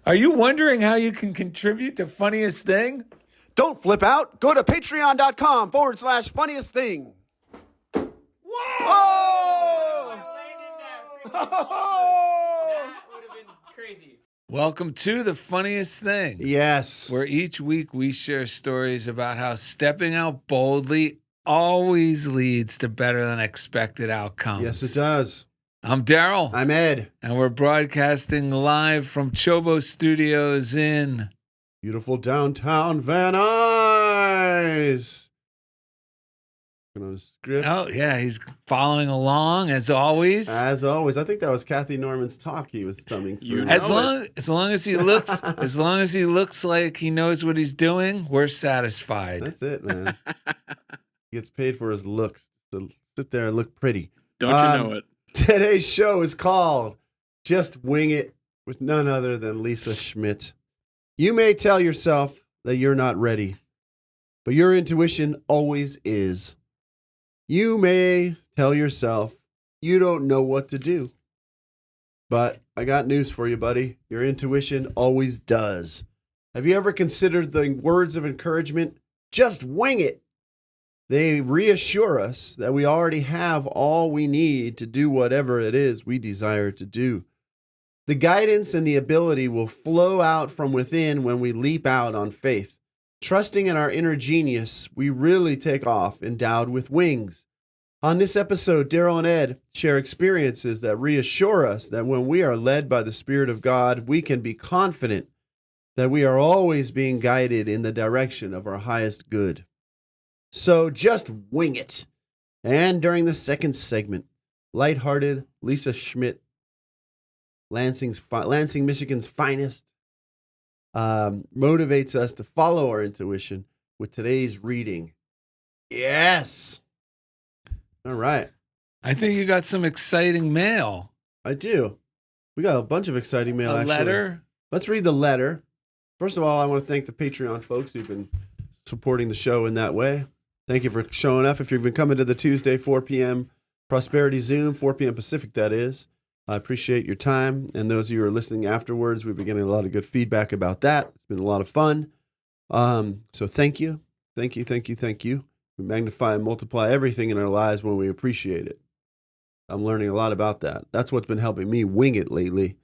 Are you wondering how you can contribute to Funniest Thing? Don't flip out. Go to patreon.com/funniest thing. Whoa! Oh! That would have been crazy. Welcome to The Funniest Thing. Yes. Where each week we share stories about how stepping out boldly always leads to better than expected outcomes. Yes, it does. I'm Darrell. I'm Ed. And we're broadcasting live from Chobo Studios in beautiful downtown Van Nuys. On a script. Oh, yeah, he's following along as always. As always. I think that was Kathy Norman's talk he was thumbing through. As long as he looks like he knows what he's doing, we're satisfied. That's it, man. He gets paid for his looks to sit there and look pretty. Don't you know it? Today's show is called Just Wing It with none other than Lisa Schmidt. You may tell yourself that you're not ready, but your intuition always is. You may tell yourself you don't know what to do, but I got news for you, buddy. Your intuition always does. Have you ever considered the words of encouragement? Just wing it. They reassure us that we already have all we need to do whatever it is we desire to do. The guidance and the ability will flow out from within when we leap out on faith. Trusting in our inner genius, we really take off endowed with wings. On this episode, Darrell and Ed share experiences that reassure us that when we are led by the Spirit of God, we can be confident that we are always being guided in the direction of our highest good. So just wing it. And during the second segment, Lighthearted Lisa Schmidt, Lansing, Michigan's finest, motivates us to follow our intuition with today's reading. Yes. All right. I think you got some exciting mail. I do. We got a bunch of exciting mail, actually. Letter? Let's read the letter. First of all, I want to thank the Patreon folks who've been supporting the show in that way. Thank you for showing up. If you've been coming to the Tuesday 4 p.m. Prosperity Zoom, 4 p.m. Pacific, that is. I appreciate your time. And those of you who are listening afterwards, we've been getting a lot of good feedback about that. It's been a lot of fun. So thank you. Thank you, thank you, thank you. We magnify and multiply everything in our lives when we appreciate it. I'm learning a lot about that. That's what's been helping me wing it lately,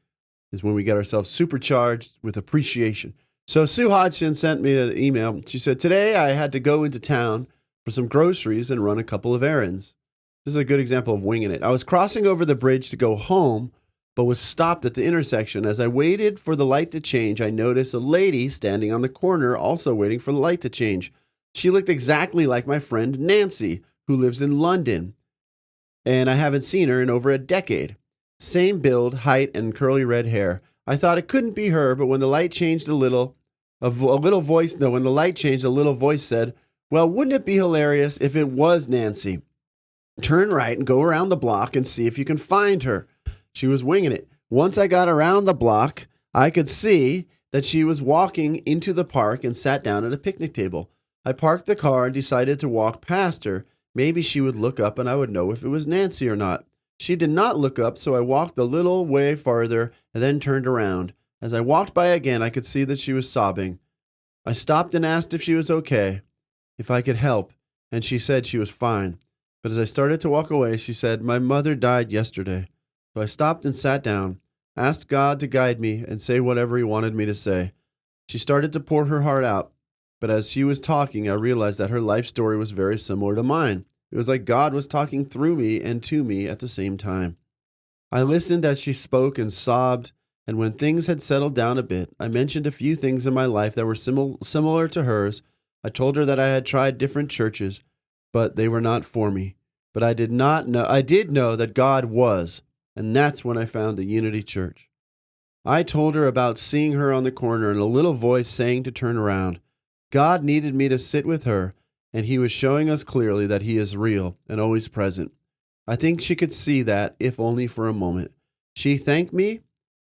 is when we get ourselves supercharged with appreciation. So Sue Hodgson sent me an email. She said, today I had to go into town for some groceries and run a couple of errands. This is a good example of winging it. I was crossing over the bridge to go home, but was stopped at the intersection. As I waited for the light to change, I noticed a lady standing on the corner also waiting for the light to change. She looked exactly like my friend Nancy, who lives in London, and I haven't seen her in over a decade. Same build, height, and curly red hair. I thought it couldn't be her, but when the light changed a little voice said, well, wouldn't it be hilarious if it was Nancy? Turn right and go around the block and see if you can find her. She was winging it. Once I got around the block, I could see that she was walking into the park and sat down at a picnic table. I parked the car and decided to walk past her. Maybe she would look up and I would know if it was Nancy or not. She did not look up, so I walked a little way farther and then turned around. As I walked by again, I could see that she was sobbing. I stopped and asked if she was okay, if I could help, and she said she was fine. But as I started to walk away, she said, my mother died yesterday. So I stopped and sat down, asked God to guide me and say whatever he wanted me to say. She started to pour her heart out, but as she was talking, I realized that her life story was very similar to mine. It was like God was talking through me and to me at the same time. I listened as she spoke and sobbed, and when things had settled down a bit, I mentioned a few things in my life that were similar to hers. I told her that I had tried different churches, but they were not for me. But I did know that God was, and that's when I found the Unity Church. I told her about seeing her on the corner and a little voice saying to turn around. God needed me to sit with her, and he was showing us clearly that he is real and always present. I think she could see that, if only for a moment. She thanked me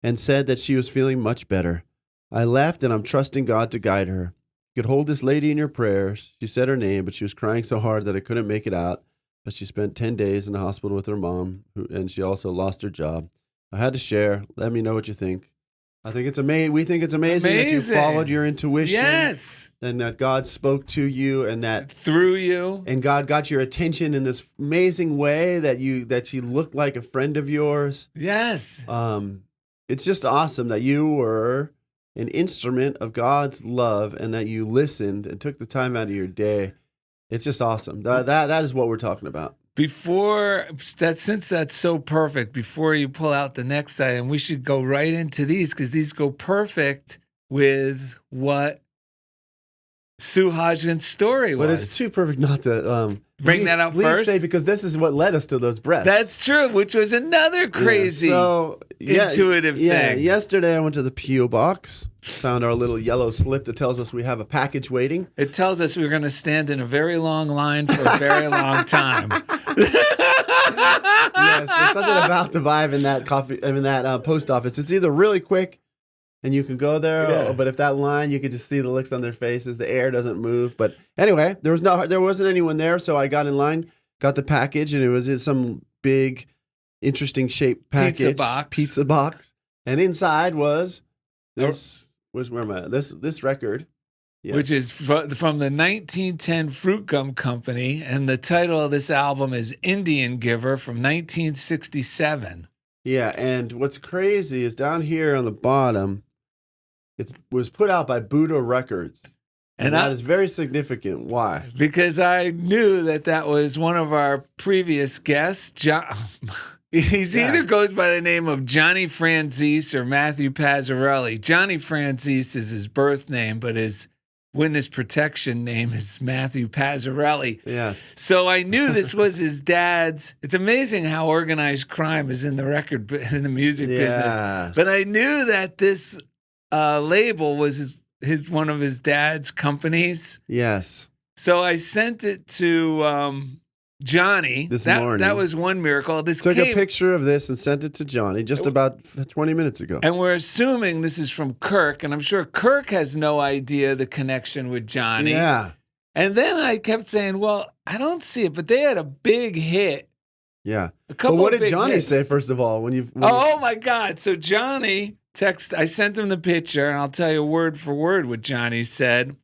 and said that she was feeling much better. I left, and I'm trusting God to guide her. You could hold this lady in your prayers. She said her name, but she was crying so hard that I couldn't make it out. But she spent 10 days in the hospital with her mom, and she also lost her job. I had to share. Let me know what you think. I think it's amazing. We think it's amazing that you followed your intuition. Yes. And that God spoke to you and that through you. And God got your attention in this amazing way that she looked like a friend of yours. Yes. It's just awesome that you were an instrument of God's love and that you listened and took the time out of your day. It's just awesome. That is what we're talking about. Since that's so perfect, before you pull out the next item, we should go right into these because these go perfect with what Sue Hodgkin's story was. But it's too perfect not to bring that out first. Say, because this is what led us to those breaths. That's true, which was another crazy intuitive thing. Yesterday I went to the P.O. box, found our little yellow slip that tells us we have a package waiting. It tells us we're going to stand in a very long line for a very long time. Yes, there's something about the vibe in that post office. It's either really quick and you can go there, but if that line, you could just see the looks on their faces. The air doesn't move. But anyway, there wasn't anyone there, so I got in line, got the package, and it was in some big, interesting shaped package, pizza box, and inside was this. Where am I? This record. Yeah. Which is from the 1910 Fruit Gum Company, and the title of this album is Indian Giver from 1967. Yeah, and what's crazy is down here on the bottom, it was put out by Buddha Records. And that is very significant. Why? Because I knew that was one of our previous guests. Either goes by the name of Johnny Franzese or Matthew Pazzarelli. Johnny Franzese is his birth name, but his witness protection name is Matthew Pazzarelli. Yes. So I knew this was his dad's. It's amazing how organized crime is in the music business. But I knew that this label was one of his dad's companies. Yes. So I sent it to Johnny this morning. That was one miracle. Took a picture of this and sent it to Johnny just about 20 minutes ago. And we're assuming this is from Kirk, and I'm sure Kirk has no idea the connection with Johnny. Yeah. And then I kept saying, well, I don't see it, but they had a big hit. Yeah. But what did Johnny say, first of all? Oh, my God. So Johnny I sent him the picture, and I'll tell you word for word what Johnny said.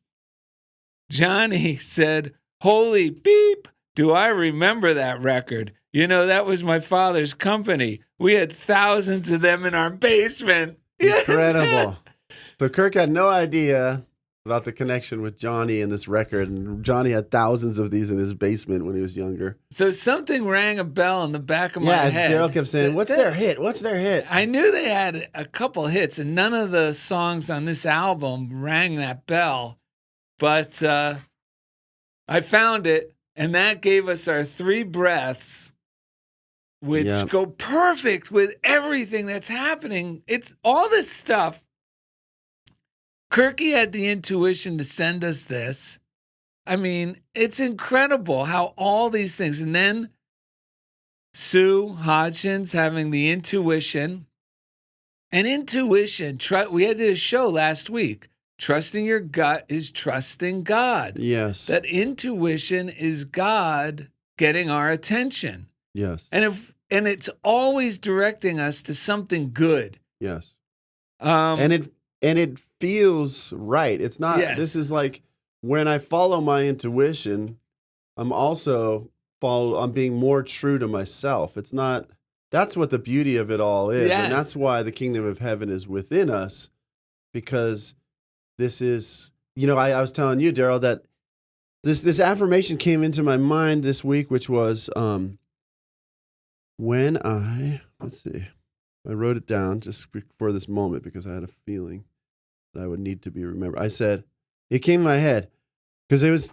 Johnny said, holy beep. Do I remember that record? You know, that was my father's company. We had thousands of them in our basement. Incredible. So Kirk had no idea about the connection with Johnny and this record. And Johnny had thousands of these in his basement when he was younger. So something rang a bell in the back of my head. Yeah, Darrell kept saying, what's their hit? What's their hit? I knew they had a couple hits, and none of the songs on this album rang that bell. But I found it. And that gave us our three breaths, which go perfect with everything that's happening. It's all this stuff. Kirky had the intuition to send us this. I mean, it's incredible how all these things. And then Sue Hodgkins having the intuition. And intuition, we had a show last week. Trusting your gut is trusting God. Yes. That intuition is God getting our attention. Yes. And it's always directing us to something good. Yes. And it feels right. It's not. Yes. This is like when I follow my intuition, I'm being more true to myself. It's not. That's what the beauty of it all is, and that's why the kingdom of heaven is within us, because. This is, I was telling you, Darrell, that this affirmation came into my mind this week, which was when I wrote it down just for this moment because I had a feeling that I would need to be remembered. I said, it came in my head because it was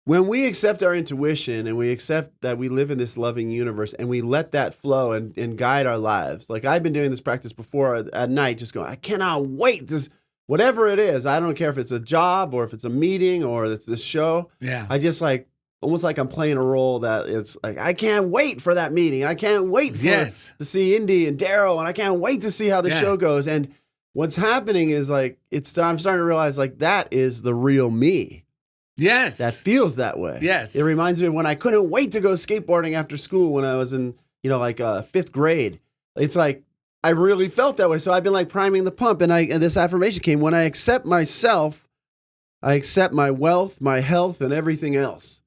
when we accept our intuition and we accept that we live in this loving universe and we let that flow and guide our lives. Like I've been doing this practice before at night, just going, I cannot wait to. Whatever it is, I don't care if it's a job or if it's a meeting or it's this show. Yeah. I just almost like I'm playing a role that it's like, I can't wait for that meeting. I can't wait to see Indy and Darrell, and I can't wait to see how the show goes. And what's happening is I'm starting to realize that is the real me. Yes. That feels that way. Yes. It reminds me of when I couldn't wait to go skateboarding after school when I was in, fifth grade. It's like, I really felt that way. So I've been like priming the pump, and this affirmation came: when I accept myself, I accept my wealth, my health, and everything else.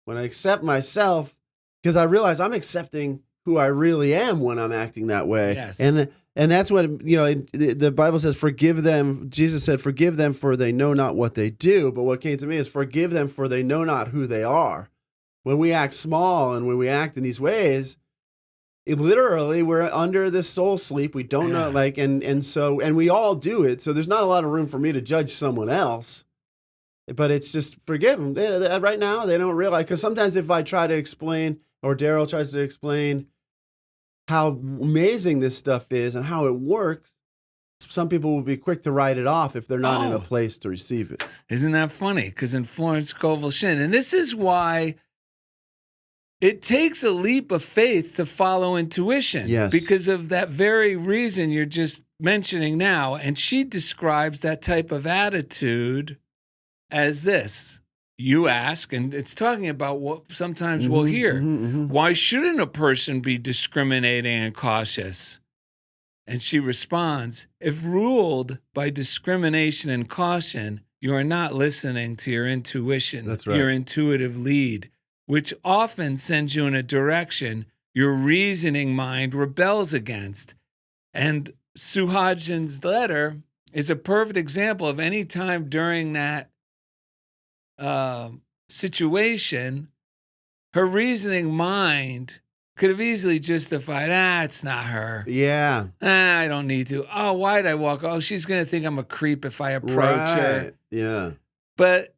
When I accept myself, because I realize I'm accepting who I really am when I'm acting that way. Yes. And that's what, the Bible says, forgive them. Jesus said, forgive them for they know not what they do. But what came to me is forgive them for they know not who they are. When we act small and when we act in these ways, literally we're under this soul sleep. We don't know, and we all do it. So there's not a lot of room for me to judge someone else. But it's just forgive them. Right now, they don't realize. Because sometimes if I try to explain, or Darrell tries to explain how amazing this stuff is and how it works, some people will be quick to write it off if they're not in a place to receive it. Isn't that funny? Because in Florence Scovel Shinn, and this is why it takes a leap of faith to follow intuition. Yes. Because of that very reason you're just mentioning now. And she describes that type of attitude as this. You ask, and it's talking about what sometimes we'll hear. Why shouldn't a person be discriminating and cautious? And she responds, if ruled by discrimination and caution, you are not listening to your intuition, That's right. Your intuitive lead, which often sends you in a direction your reasoning mind rebels against. And Sue Hodgson's letter is a perfect example of any time during that situation, her reasoning mind could have easily justified, it's not her. Yeah. I don't need to. Oh, why'd I walk? Oh, she's going to think I'm a creep if I approach her. Yeah. But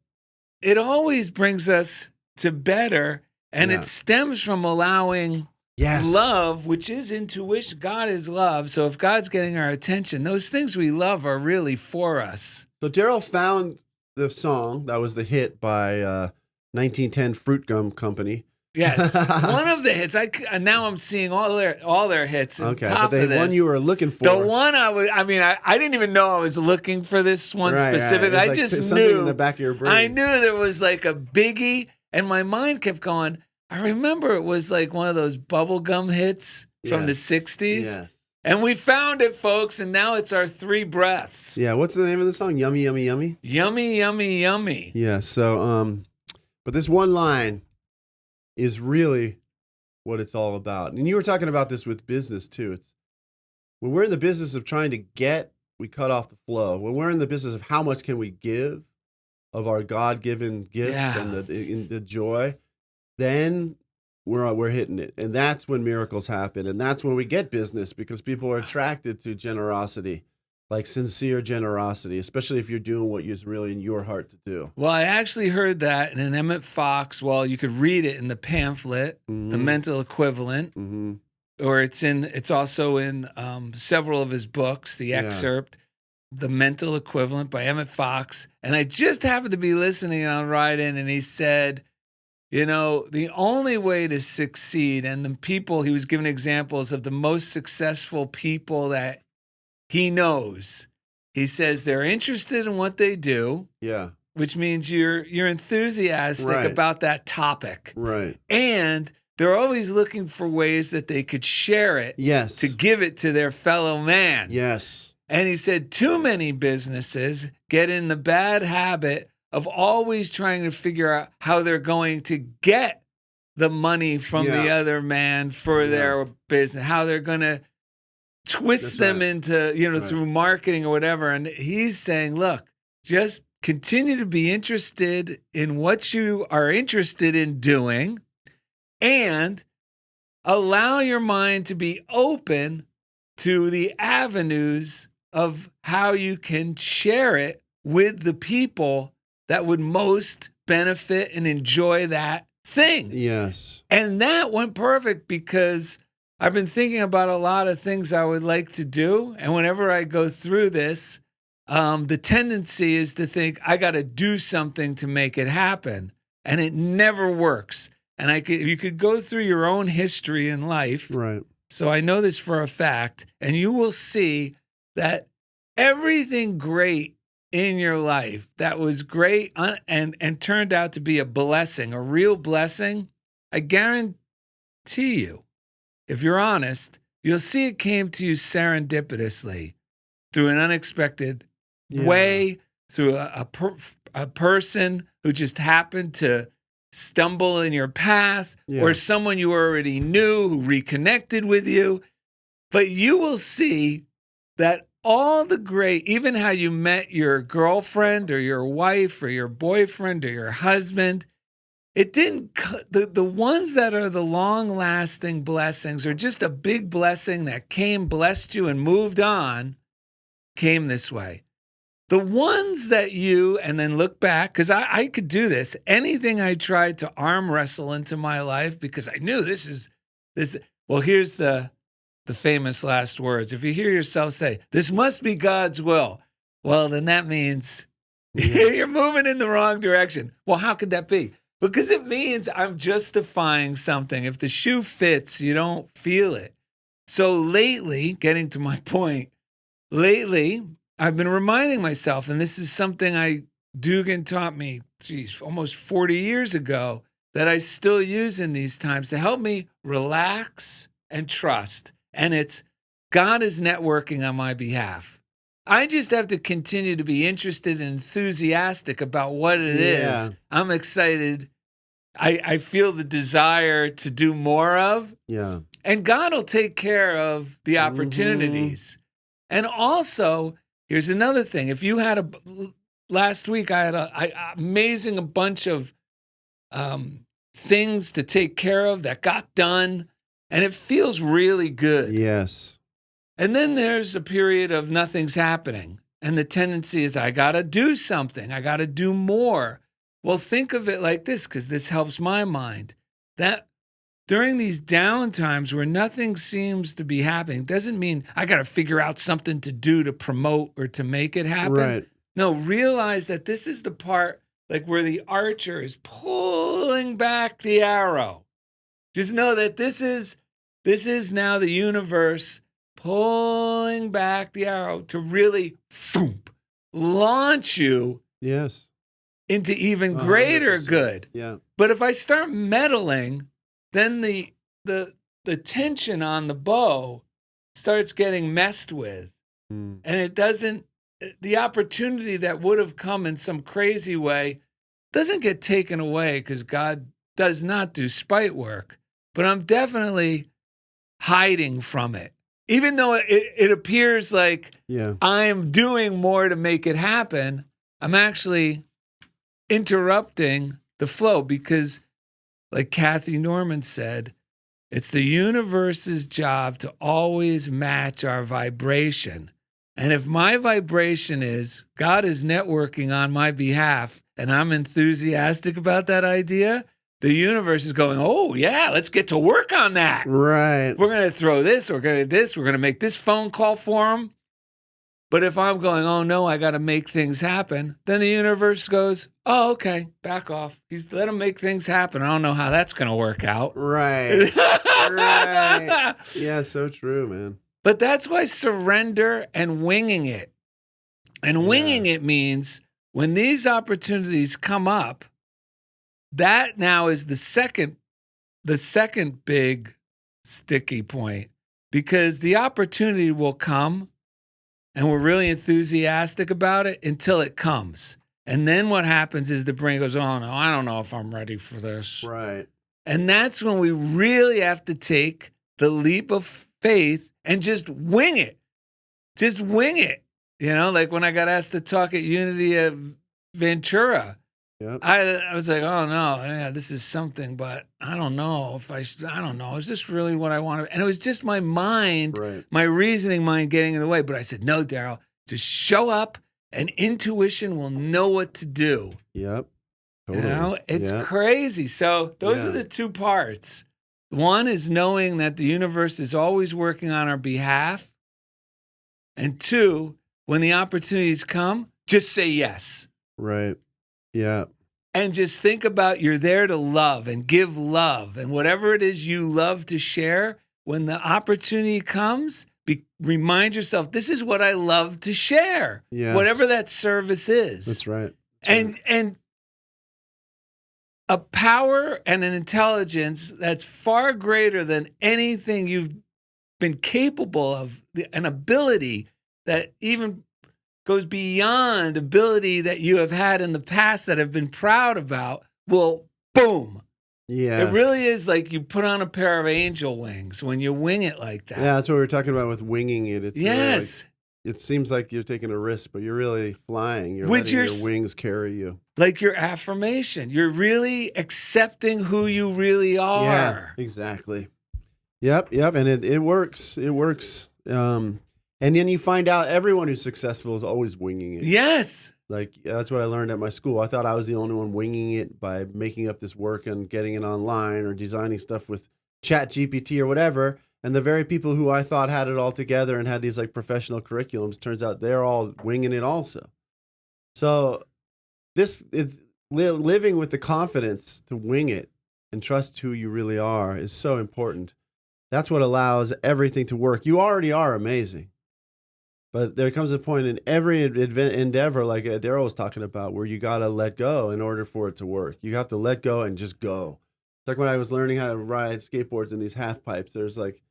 it always brings us to better, and it stems from allowing love, which is intuition. God is love. So if God's getting our attention, those things we love are really for us. So Darrell found the song that was the hit by 1910 Fruit Gum Company. Yes, one of the hits. Now I'm seeing all their hits. Okay, top but of this. One you were looking for. The one I didn't even know I was looking for this one specifically. Right. I just something knew in the back of your brain. I knew there was like a biggie, and my mind kept going. I remember it was like one of those bubblegum hits from the 60s. Yes. And we found it, folks, and now it's our 3 breaths. Yeah, what's the name of the song? Yummy, yummy, yummy? Yummy, yummy, yummy. Yeah, so, but this one line is really what it's all about. And you were talking about this with business, too. It's when we're in the business of trying to get, we cut off the flow. When we're in the business of how much can we give of our God-given gifts and the joy, then we're hitting it. And that's when miracles happen. And that's when we get business, because people are attracted to generosity, like sincere generosity, especially if you're doing what is really in your heart to do. Well, I actually heard that in an Emmett Fox. Well, you could read it in the pamphlet, The Mental Equivalent, or it's also in several of his books, the excerpt, The Mental Equivalent by Emmett Fox. And I just happened to be listening on Ride In, and he said, the only way to succeed, and the people, he was giving examples of the most successful people that he knows. He says they're interested in what they do. Yeah. Which means you're enthusiastic about that topic. Right. And they're always looking for ways that they could share it. Yes. To give it to their fellow man. Yes. And he said too many businesses get in the bad habit of always trying to figure out how they're going to get the money from the other man for their business, how they're going to twist them into, through marketing or whatever. And he's saying, look, just continue to be interested in what you are interested in doing, and allow your mind to be open to the avenues of how you can share it with the people that would most benefit and enjoy that thing. Yes. And that went perfect, because I've been thinking about a lot of things I would like to do. And whenever I go through this, the tendency is to think I got to do something to make it happen. And it never works. And you could go through your own history in life. Right. So I know this for a fact. And you will see that everything great in your life that was great and turned out to be a blessing, a real blessing, I guarantee you, if you're honest, you'll see it came to you serendipitously through an unexpected Yeah. way, through a person who just happened to stumble in your path, Yeah. or someone you already knew who reconnected with you. But you will see that all the great, even how you met your girlfriend or your wife or your boyfriend or your husband, it didn't, the ones that are the long lasting blessings, or just a big blessing that came, blessed you, and moved on, came this way. The ones that you, and then look back, because I could do this, anything I tried to arm wrestle into my life, because I knew this. Well, here's the famous last words. If you hear yourself say, this must be God's will, well, then that means you're moving in the wrong direction. Well, how could that be? Because it means I'm justifying something. If the shoe fits, you don't feel it. So lately, getting to my point, I've been reminding myself, and this is something Dugan taught me, almost 40 years ago, that I still use in these times to help me relax and trust. And it's God is networking on my behalf. I just have to continue to be interested and enthusiastic about what it is. I'm excited. I feel the desire to do more of. Yeah. And God will take care of the opportunities. And also, here's another thing. If you had last week, I had a bunch of things to take care of that got done, and it feels really good. Yes. And then there's a period of nothing's happening, and the tendency is I got to do something. I got to do more. Well, think of it like this, because this helps my mind. That during these down times where nothing seems to be happening, doesn't mean I got to figure out something to do to promote or to make it happen. Right. No, realize that this is the part like where the archer is pulling back the arrow. Just know that this is now the universe pulling back the arrow to really launch you into even greater 100%. good. Yeah. But if I start meddling, then the tension on the bow starts getting messed with. And it doesn't, the opportunity that would have come in some crazy way doesn't get taken away, because God does not do spite work. But I'm definitely hiding from it. Even though it appears like I'm doing more to make it happen, I'm actually interrupting the flow, because like Kathy Norman said, it's the universe's job to always match our vibration. And if my vibration is God is networking on my behalf and I'm enthusiastic about that idea, the universe is going, oh, yeah, let's get to work on that. Right. We're going to throw this, we're going to make this phone call for him. But if I'm going, oh, no, I got to make things happen, then the universe goes, oh, okay, back off. Let him make things happen. I don't know how that's going to work out. Right. Right. Yeah, so true, man. But that's why surrender and winging it. And winging it means when these opportunities come up, that now is the second big sticky point, because the opportunity will come and we're really enthusiastic about it until it comes. And then what happens is the brain goes, oh, no, I don't know if I'm ready for this. Right. And that's when we really have to take the leap of faith and just wing it. Just wing it. You know, like when I got asked to talk at Unity of Ventura, I was like, oh, no, yeah, this is something, but I don't know if I don't know. Is this really what I want to? And it was just my mind, my reasoning mind getting in the way. But I said, no, Darrell, just show up and intuition will know what to do. Yep. Totally. You know, it's crazy. So those are the two parts. One is knowing that the universe is always working on our behalf. And two, when the opportunities come, just say yes. Right. Yeah. And just think about you're there to love and give love. And whatever it is you love to share, when the opportunity comes, remind yourself, this is what I love to share. Yes. Whatever that service is. That's right. And a power and an intelligence that's far greater than anything you've been capable of an ability that even goes beyond ability that you have had in the past that I've been proud about, will boom. Yeah. It really is like you put on a pair of angel wings when you wing it like that. Yeah, that's what we were talking about with winging it. It's really yes. like, it seems like you're taking a risk, but you're really flying. You're Which letting you're your wings carry you. Like your affirmation. You're really accepting who you really are. Yeah, exactly. Yep. And it works. It works. And then you find out everyone who's successful is always winging it. Yes. Like, that's what I learned at my school. I thought I was the only one winging it by making up this work and getting it online or designing stuff with Chat GPT or whatever. And the very people who I thought had it all together and had these like professional curriculums, turns out they're all winging it also. So this is living with the confidence to wing it and trust who you really are is so important. That's what allows everything to work. You already are amazing. But there comes a point in every endeavor, like Darrell was talking about, where you got to let go in order for it to work. You have to let go and just go. It's like when I was learning how to ride skateboards in these half pipes. There's like,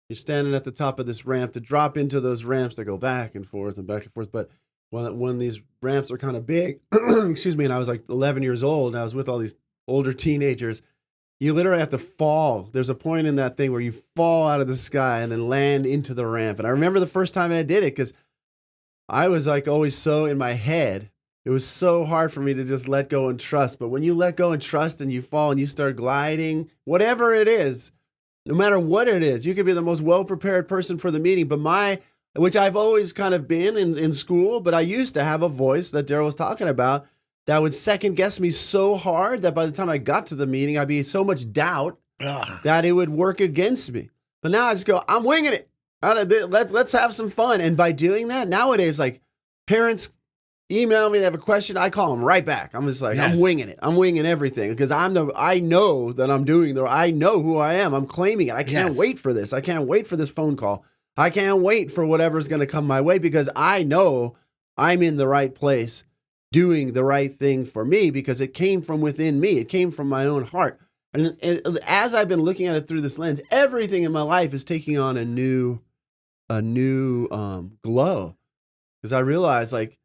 you're standing at the top of this ramp to drop into those ramps to go back and forth and back and forth. But when these ramps are kind of big, excuse me, and I was like 11 years old and I was with all these older teenagers, you literally have to fall. There's a point in that thing where you fall out of the sky and then land into the ramp. And I remember the first time I did it because I was like always so in my head. It was so hard for me to just let go and trust. But when you let go and trust and you fall and you start gliding, whatever it is, no matter what it is, you could be the most well-prepared person for the meeting. But which I've always kind of been in school, but I used to have a voice that Darrell was talking about that would second guess me so hard that by the time I got to the meeting, I'd be so much doubt that it would work against me. But now I just go, I'm winging it. Let's have some fun. And by doing that, nowadays, like parents email me, they have a question, I call them right back. I'm just like, yes. I'm winging it. I'm winging everything because I know that I'm doing I know who I am. I'm claiming it. I can't wait for this. I can't wait for this phone call. I can't wait for whatever's going to come my way because I know I'm in the right place doing the right thing for me because it came from within me. It came from my own heart. And as I've been looking at it through this lens, everything in my life is taking on a new glow because I realize like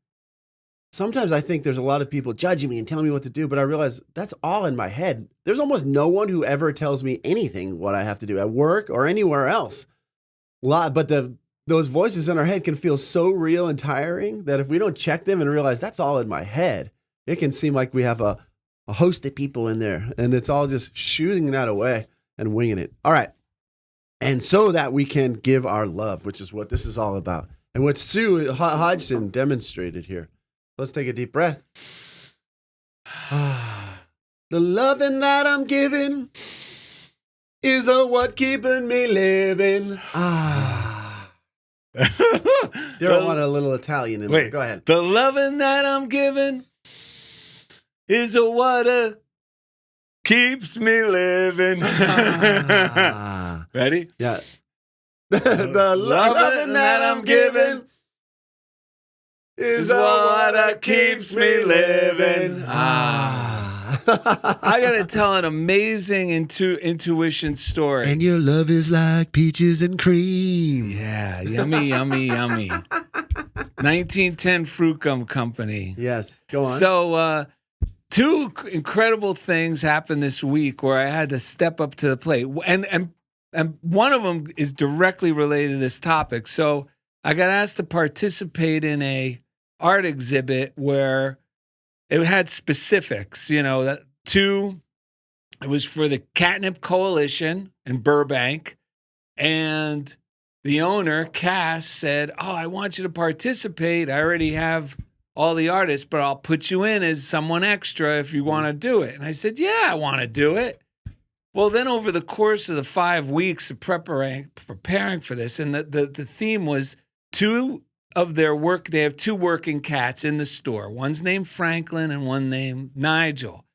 sometimes I think there's a lot of people judging me and telling me what to do, but I realize that's all in my head. There's almost no one who ever tells me anything what I have to do at work or anywhere else. But those voices in our head can feel so real and tiring that if we don't check them and realize that's all in my head, it can seem like we have a host of people in there and it's all just shooting that away and winging it. All right. And so that we can give our love, which is what this is all about. And what Sue Hodgson demonstrated here. Let's take a deep breath. The loving that I'm giving is what keeping me living. Darrell wanted a little Italian in there. Go ahead. The loving that I'm giving is what keeps me living. Ready? Yeah. The loving that I'm giving is what keeps me living. I got to tell an amazing intuition story. And your love is like peaches and cream. Yeah, yummy, yummy, yummy. 1910 Fruit Gum Company. Yes, go on. So, two incredible things happened this week where I had to step up to the plate. And one of them is directly related to this topic. So I got asked to participate in a art exhibit where it had specifics, it was for the Catnip Coalition in Burbank. And the owner, Cass, said, I want you to participate. I already have all the artists, but I'll put you in as someone extra if you want to do it. And I said, yeah, I want to do it. Well, then over the course of the 5 weeks of preparing for this, and the theme was two of their work. They have two working cats in the store. One's named Franklin and one named Nigel.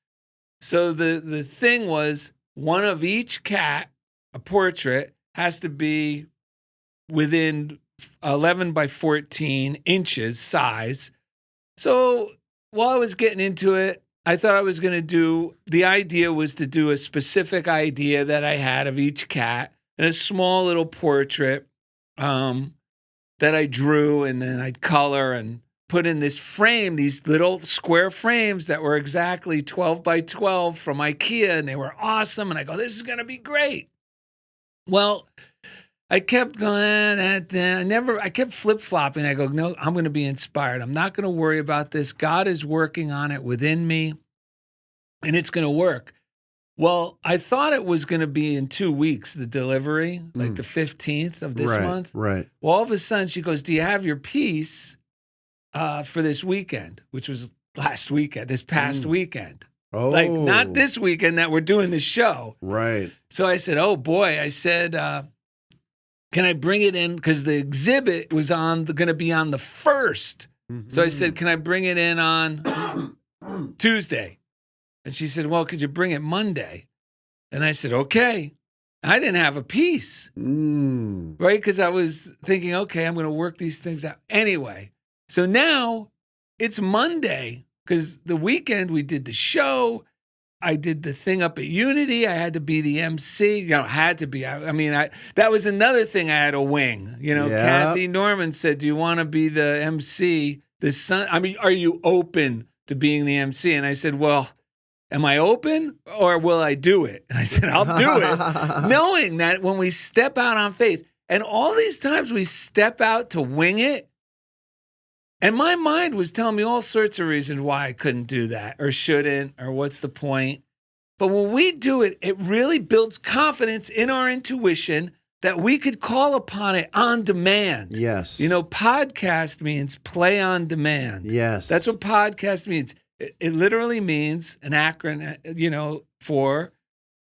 So the thing was one of each cat, a portrait, has to be within 11 by 14 inches size. So while I was getting into it, I thought I was going to the idea was to do a specific idea that I had of each cat. and a small little portrait that I drew, and then I'd color and put in this frame, these little square frames that were exactly 12 by 12 from IKEA, and they were awesome. And I go, this is going to be great. Well, I kept going, I kept flip-flopping. I go, no, I'm going to be inspired. I'm not going to worry about this. God is working on it within me, and it's going to work. Well, I thought it was going to be in 2 weeks, the delivery, like the 15th of this month. Right. Well, all of a sudden, she goes, do you have your piece for this weekend, which was last weekend, this past weekend? Oh. Like, not this weekend that we're doing the show. Right. So I said, oh, boy. I said, can I bring it in? Because the exhibit was going to be on the 1st. So I said, can I bring it in on Tuesday? And she said, well, could you bring it Monday? And I said, okay. I didn't have a piece, right? Because I was thinking, okay, I'm going to work these things out. Anyway, so now it's Monday because the weekend we did the show. I did the thing up at Unity. I had to be the MC. Had to be. I mean, that was another thing I had to wing. Kathy Norman said, do you want to be the MC this Sunday? I mean, are you open to being the MC? And I said, well, am I open or will I do it? And I said, I'll do it, knowing that when we step out on faith, and all these times we step out to wing it, and my mind was telling me all sorts of reasons why I couldn't do that or shouldn't or what's the point. But when we do it, it really builds confidence in our intuition that we could call upon it on demand. Yes. Podcast means play on demand. Yes. That's what podcast means. It literally means an acronym, for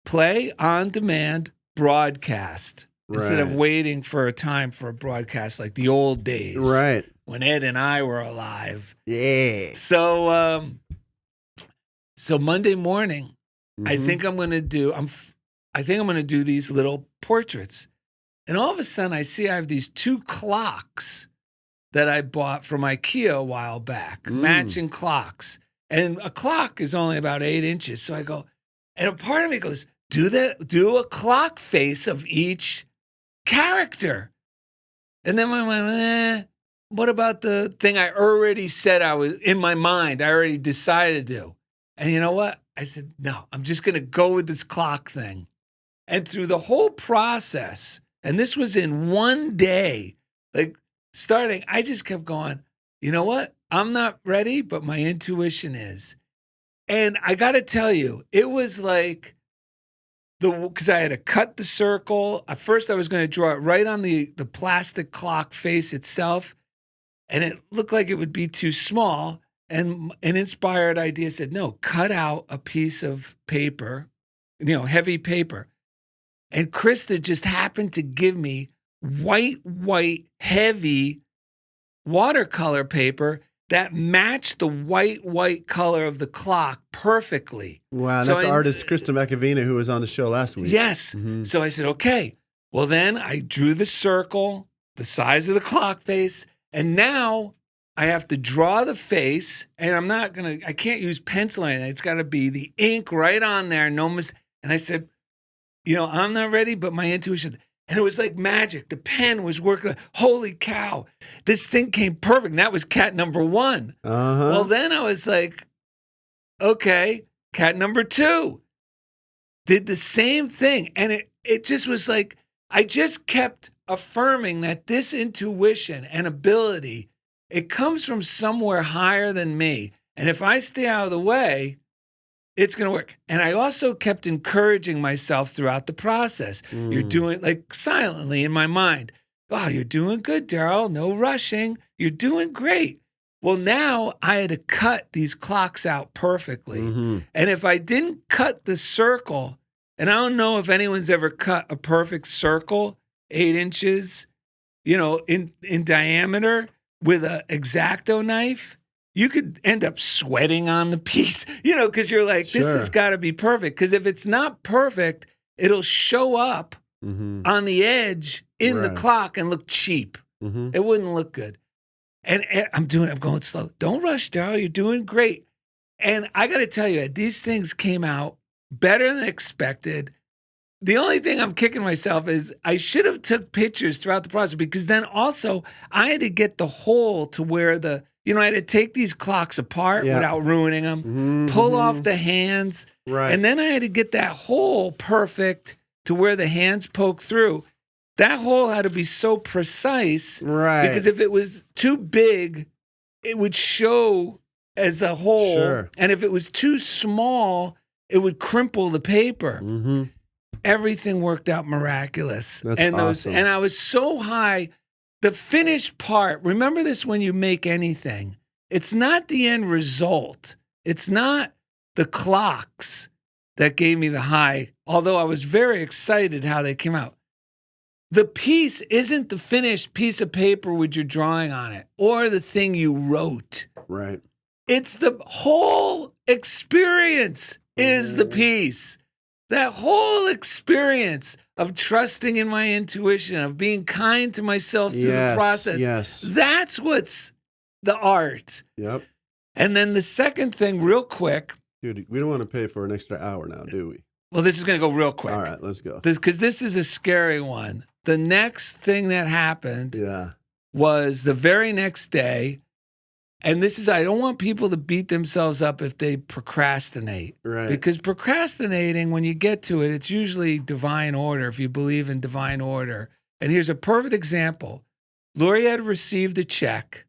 play on demand broadcast instead of waiting for a time for a broadcast like the old days. Right. When Ed and I were alive. Yeah. So Monday morning, I think I'm going to do these little portraits. And all of a sudden I see I have these 2 clocks that I bought from IKEA a while back, matching clocks. And a clock is only about 8 inches. So I go, and a part of me goes, do a clock face of each character. And then I went, what about the thing I already said I was in my mind, I already decided to do? And you know what? I said, no, I'm just going to go with this clock thing. And through the whole process, and this was in one day, like starting, I just kept going, you know what? I'm not ready, but my intuition is. And I got to tell you, it was like, because I had to cut the circle. At first, I was going to draw it right on the plastic clock face itself. And it looked like it would be too small. And an inspired idea said, no, cut out a piece of paper, heavy paper. And Krista just happened to give me white, heavy watercolor paper that matched the white color of the clock perfectly. Wow, that's artist Krista McAvina, who was on the show last week. Yes. So I said, okay. Well, then I drew the circle, the size of the clock face, and now I have to draw the face, and I can't use pencil or anything. It's got to be the ink right on there, no mistake. And I said, I'm not ready, but my intuition. And it was like magic. The pen was working. Holy cow. This thing came perfect. And that was cat number 1. Well, then I was like, okay, cat number 2. Did the same thing. And it just was like, I just kept affirming that this intuition and ability, it comes from somewhere higher than me. And if I stay out of the way, it's going to work. And I also kept encouraging myself throughout the process. You're doing, like silently in my mind, oh, you're doing good, Darrell. No rushing. You're doing great. Well, now I had to cut these clocks out perfectly. And if I didn't cut the circle, and I don't know if anyone's ever cut a perfect circle, 8 inches, in diameter with an X-Acto knife, you could end up sweating on the piece, because you're like, this has got to be perfect. Because if it's not perfect, it'll show up on the edge in the clock and look cheap. It wouldn't look good. And I'm going slow. Don't rush, Darrell. You're doing great. And I got to tell you, these things came out better than expected. the only thing I'm kicking myself is I should have took pictures throughout the process, because then also I had to get the hole to where I had to take these clocks apart without ruining them, pull off the hands, and then I had to get that hole perfect to where the hands poke through. That hole had to be so precise, because if it was too big, it would show as a hole, and if it was too small, it would crimple the paper. Everything worked out miraculous. That's awesome. And I was so high. The finished part, remember this when you make anything, it's not the end result. It's not the clocks that gave me the high, although I was very excited how they came out. The piece isn't the finished piece of paper with your drawing on it or the thing you wrote. Right. It's the whole experience is the piece. That whole experience of trusting in my intuition, of being kind to myself through the process. Yes. That's what's the art. Yep. And then the second thing, real quick. Dude, we don't want to pay for an extra hour now, do we? Well, this is going to go real quick. All right, let's go. Because this is a scary one. The next thing that happened was the very next day. And this is, I don't want people to beat themselves up if they procrastinate. Right. Because procrastinating, when you get to it, it's usually divine order, if you believe in divine order. And here's a perfect example. Lori had received a check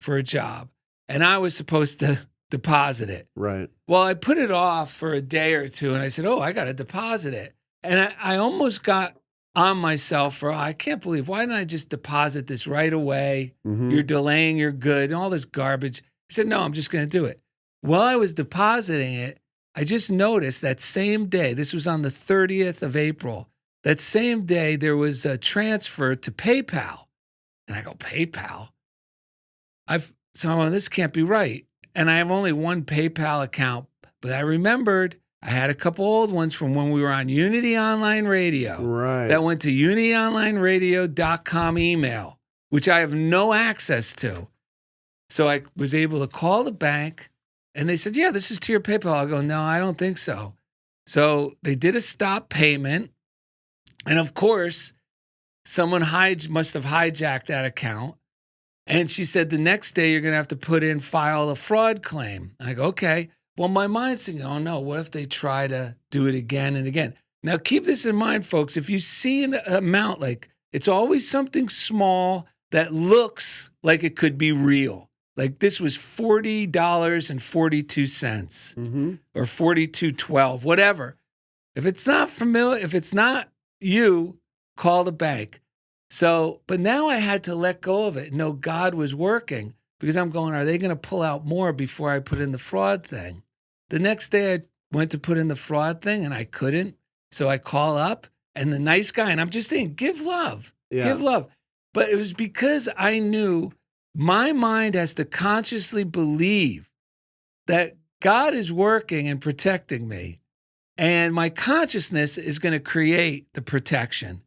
for a job, and I was supposed to deposit it. Right. Well, I put it off for a day or two, and I said, I got to deposit it. And I almost got on myself for, I can't believe, why didn't I just deposit this right away? You're delaying your good and all this garbage. I said, no, I'm just going to do it. While I was depositing it, I just noticed that same day, this was on the 30th of April, that same day there was a transfer to PayPal. And I go, PayPal? So I'm like, this can't be right. And I have only one PayPal account, but I remembered I had a couple old ones from when we were on Unity Online Radio. Right. That went to unityonlineradio.com email, which I have no access to. So I was able to call the bank, and they said, yeah, this is to your PayPal. I go, no, I don't think so. So they did a stop payment. And of course, someone must have hijacked that account. And she said, the next day you're going to have to file a fraud claim. And I go, okay. Well, my mind's thinking, oh no, what if they try to do it again and again? Now, keep this in mind, folks. If you see an amount, like it's always something small that looks like it could be real. Like this was $40.42 or $42.12, whatever. If it's not familiar, if it's not you, call the bank. So, but now I had to let go of it. No, God was working, because I'm going, are they going to pull out more before I put in the fraud thing? The next day I went to put in the fraud thing and I couldn't. So I call up, and the nice guy, and I'm just thinking, give love, give love. But it was because I knew my mind has to consciously believe that God is working and protecting me. And my consciousness is going to create the protection.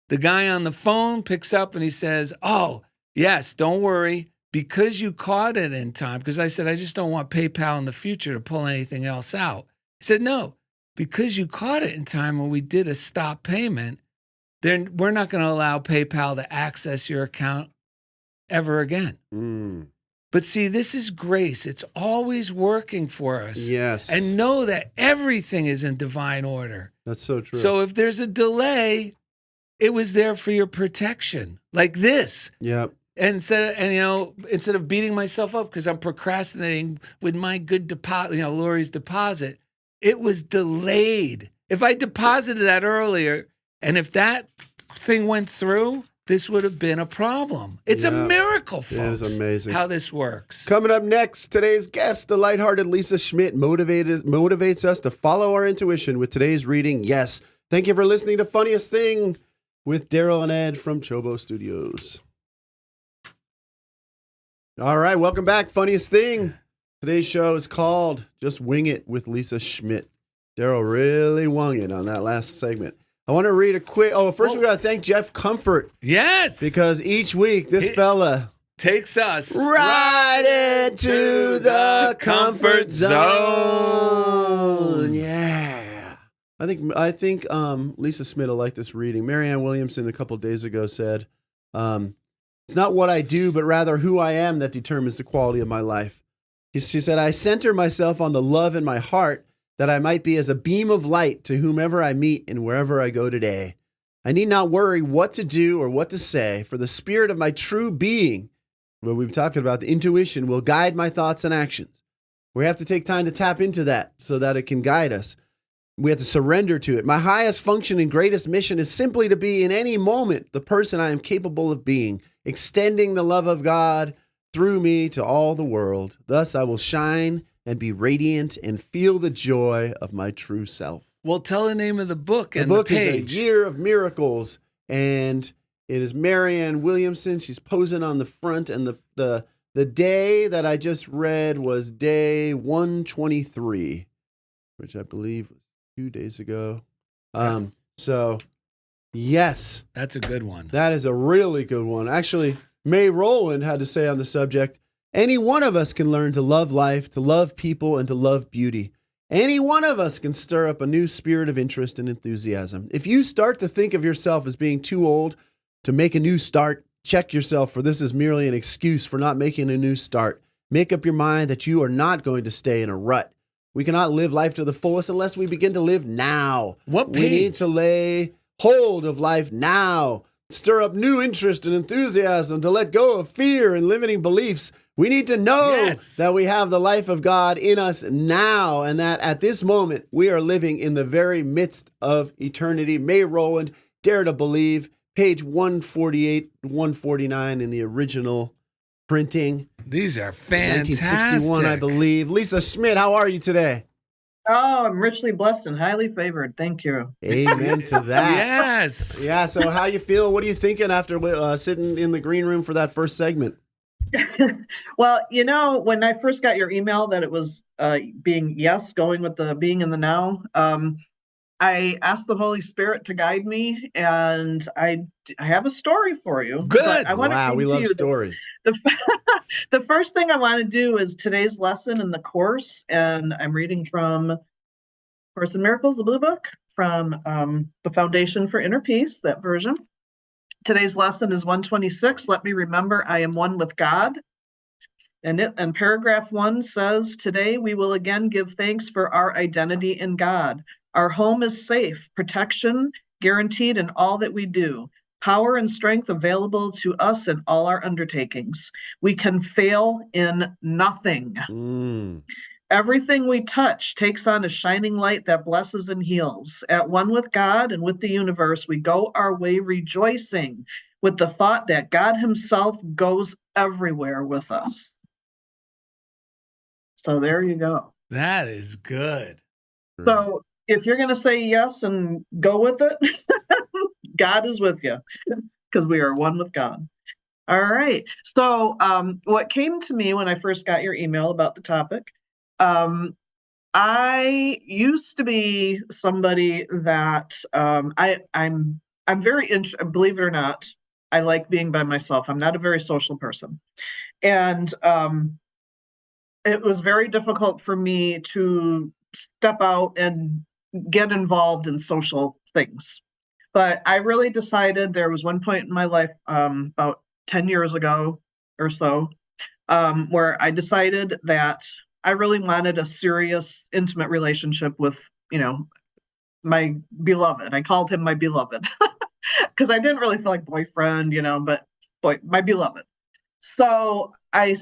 The guy on the phone picks up and he says, oh, yes, don't worry. Because you caught it in time, because I said, I just don't want PayPal in the future to pull anything else out. He said, no, because you caught it in time when we did a stop payment, then we're not going to allow PayPal to access your account ever again. But see, this is grace. It's always working for us. Yes. And know that everything is in divine order. That's so true. So if there's a delay, it was there for your protection. Like this. Yep. And instead of beating myself up because I'm procrastinating with my good deposit, Lori's deposit, it was delayed. If I deposited that earlier, and if that thing went through, this would have been a problem. It's a miracle, folks. It is amazing how this works. Coming up next, today's guest, the lighthearted Lisa Schmidt, motivates us to follow our intuition with today's reading. Yes, thank you for listening to Funniest Thing with Darrell and Ed from Chobo Studios. All right, welcome back. Funniest Thing. Today's show is called Just Wing It with Lisa Schmidt. Darrell really wung it on that last segment. I want to read a quick... we got to thank Jeff Comfort. Yes. Because each week, this fella... takes us right into the comfort zone. Yeah. I think Lisa Schmidt will like this reading. Marianne Williamson a couple of days ago said, "It's not what I do, but rather who I am that determines the quality of my life." She said, "I center myself on the love in my heart that I might be as a beam of light to whomever I meet and wherever I go today. I need not worry what to do or what to say, for the spirit of my true being," what we've talked about, the intuition, "will guide my thoughts and actions." We have to take time to tap into that so that it can guide us. We have to surrender to it. My highest function and greatest mission is simply to be in any moment the person I am capable of being, extending the love of God through me to all the world. Thus I will shine and be radiant and feel the joy of my true self. Well, tell the name of the book The and book the page. is A Year of Miracles, and it is Marianne Williamson. She's posing on the front, and the day that I just read was day 123, which I believe was 2 days ago. So, yes. That's a good one. That is a really good one. Actually, May Rowland had to say on the subject, any one of us can learn to love life, to love people, and to love beauty. Any one of us can stir up a new spirit of interest and enthusiasm. If you start to think of yourself as being too old to make a new start, check yourself, for this is merely an excuse for not making a new start. Make up your mind that you are not going to stay in a rut. We cannot live life to the fullest unless we begin to live now. What page? We need to lay hold of life now. Stir up new interest and enthusiasm, to let go of fear and limiting beliefs. We need to know that we have the life of God in us now, and that at this moment we are living in the very midst of eternity. May Rowland, Dare to Believe, page 148, 149 in the original printing. These are fantastic. 1961, I believe. Lisa Schmidt, how are you today? Oh, I'm richly blessed and highly favored. Thank you. Amen to that. Yes. Yeah, so how you feel? What are you thinking after sitting in the green room for that first segment? Well, when I first got your email that it was going with the being in the now, I asked the Holy Spirit to guide me, and I have a story for you. Good. But I want Wow, we love stories. The first thing I want to do is today's lesson in the course, and I'm reading from Course in Miracles, the Blue Book, from the Foundation for Inner Peace, that version. Today's lesson is 126. Let me remember I am one with God. And paragraph 1 says, today we will again give thanks for our identity in God. Our home is safe, protection guaranteed in all that we do, power and strength available to us in all our undertakings. We can fail in nothing. Everything we touch takes on a shining light that blesses and heals. At one with God and with the universe, we go our way rejoicing with the thought that God himself goes everywhere with us. So there you go. That is good. So if you're going to say yes and go with it, God is with you, because we are one with God. All right. So what came to me when I first got your email about the topic, I used to be somebody that I'm very believe it or not, I like being by myself. I'm not a very social person. And it was very difficult for me to step out and get involved in social things. But I really decided, there was one point in my life, about 10 years ago or so, where I decided that I really wanted a serious, intimate relationship with, my beloved. I called him my beloved because I didn't really feel like boyfriend, but my beloved. So I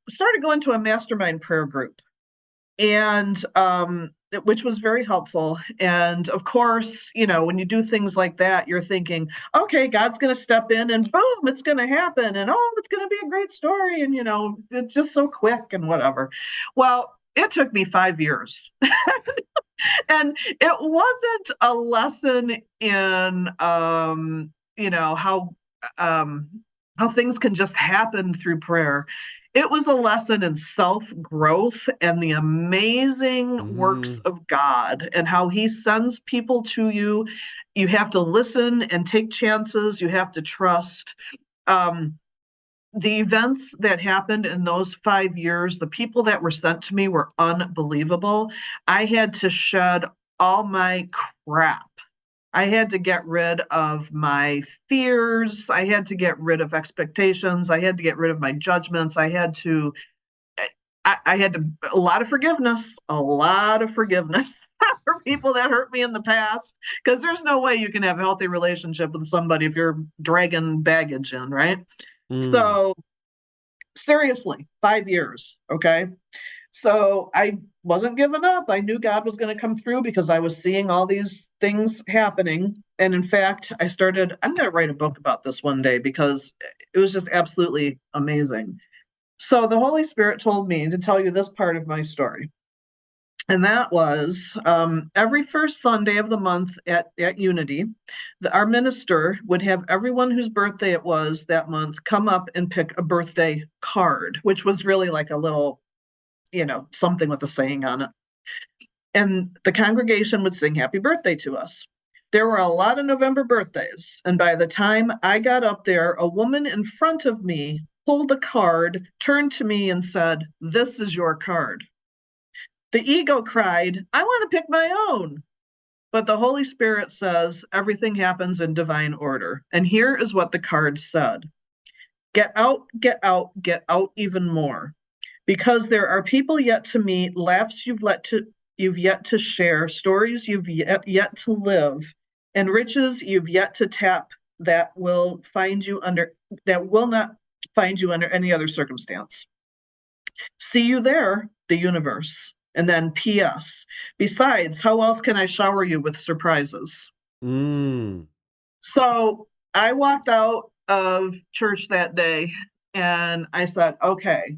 started going to a mastermind prayer group, and which was very helpful. And of course, when you do things like that, you're thinking, okay, God's going to step in and boom, it's going to happen. And it's going to be a great story. And, it's just so quick and whatever. Well, it took me 5 years. And it wasn't a lesson in, how things can just happen through prayer. It was a lesson in self-growth and the amazing works of God and how he sends people to you. You have to listen and take chances. You have to trust. The events that happened in those 5 years, the people that were sent to me were unbelievable. I had to shed all my crap. I had to get rid of my fears. I had to get rid of expectations. I had to get rid of my judgments. I had to, a lot of forgiveness, for people that hurt me in the past. Because there's no way you can have a healthy relationship with somebody if you're dragging baggage in, right? So, seriously, 5 years, okay? So I wasn't giving up. I knew God was going to come through because I was seeing all these things happening. And in fact, I'm going to write a book about this one day because it was just absolutely amazing. So the Holy Spirit told me to tell you this part of my story. And that was every first Sunday of the month at Unity, our minister would have everyone whose birthday it was that month come up and pick a birthday card, which was really like a little, something with a saying on it. And the congregation would sing happy birthday to us. There were a lot of November birthdays. And by the time I got up there, a woman in front of me pulled a card, turned to me and said, "This is your card." The ego cried, "I want to pick my own." But the Holy Spirit says everything happens in divine order. And here is what the card said: "Get out, get out, get out even more. Because there are people yet to meet, laughs you've yet to share, stories you've yet to live, and riches you've yet to tap that will not find you under any other circumstance. See you there, the universe." And then P.S. Besides, how else can I shower you with surprises? So I walked out of church that day and I said, okay.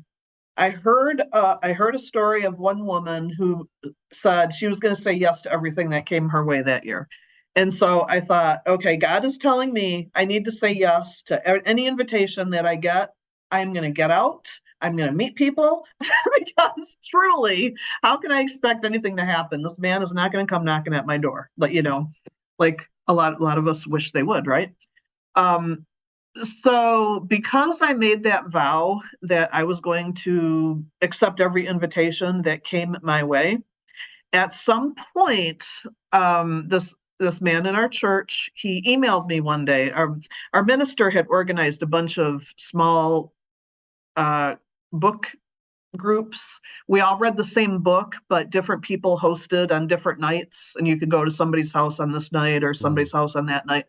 I heard a story of one woman who said she was going to say yes to everything that came her way that year. And so I thought, okay, God is telling me I need to say yes to any invitation that I get. I'm going to get out. I'm going to meet people because truly, how can I expect anything to happen? This man is not going to come knocking at my door. But, like a lot of us wish they would, right? So because I made that vow that I was going to accept every invitation that came my way, at some point, this man in our church, he emailed me one day. Our minister had organized a bunch of small book groups. We all read the same book, but different people hosted on different nights, and you could go to somebody's house on this night or somebody's house on that night.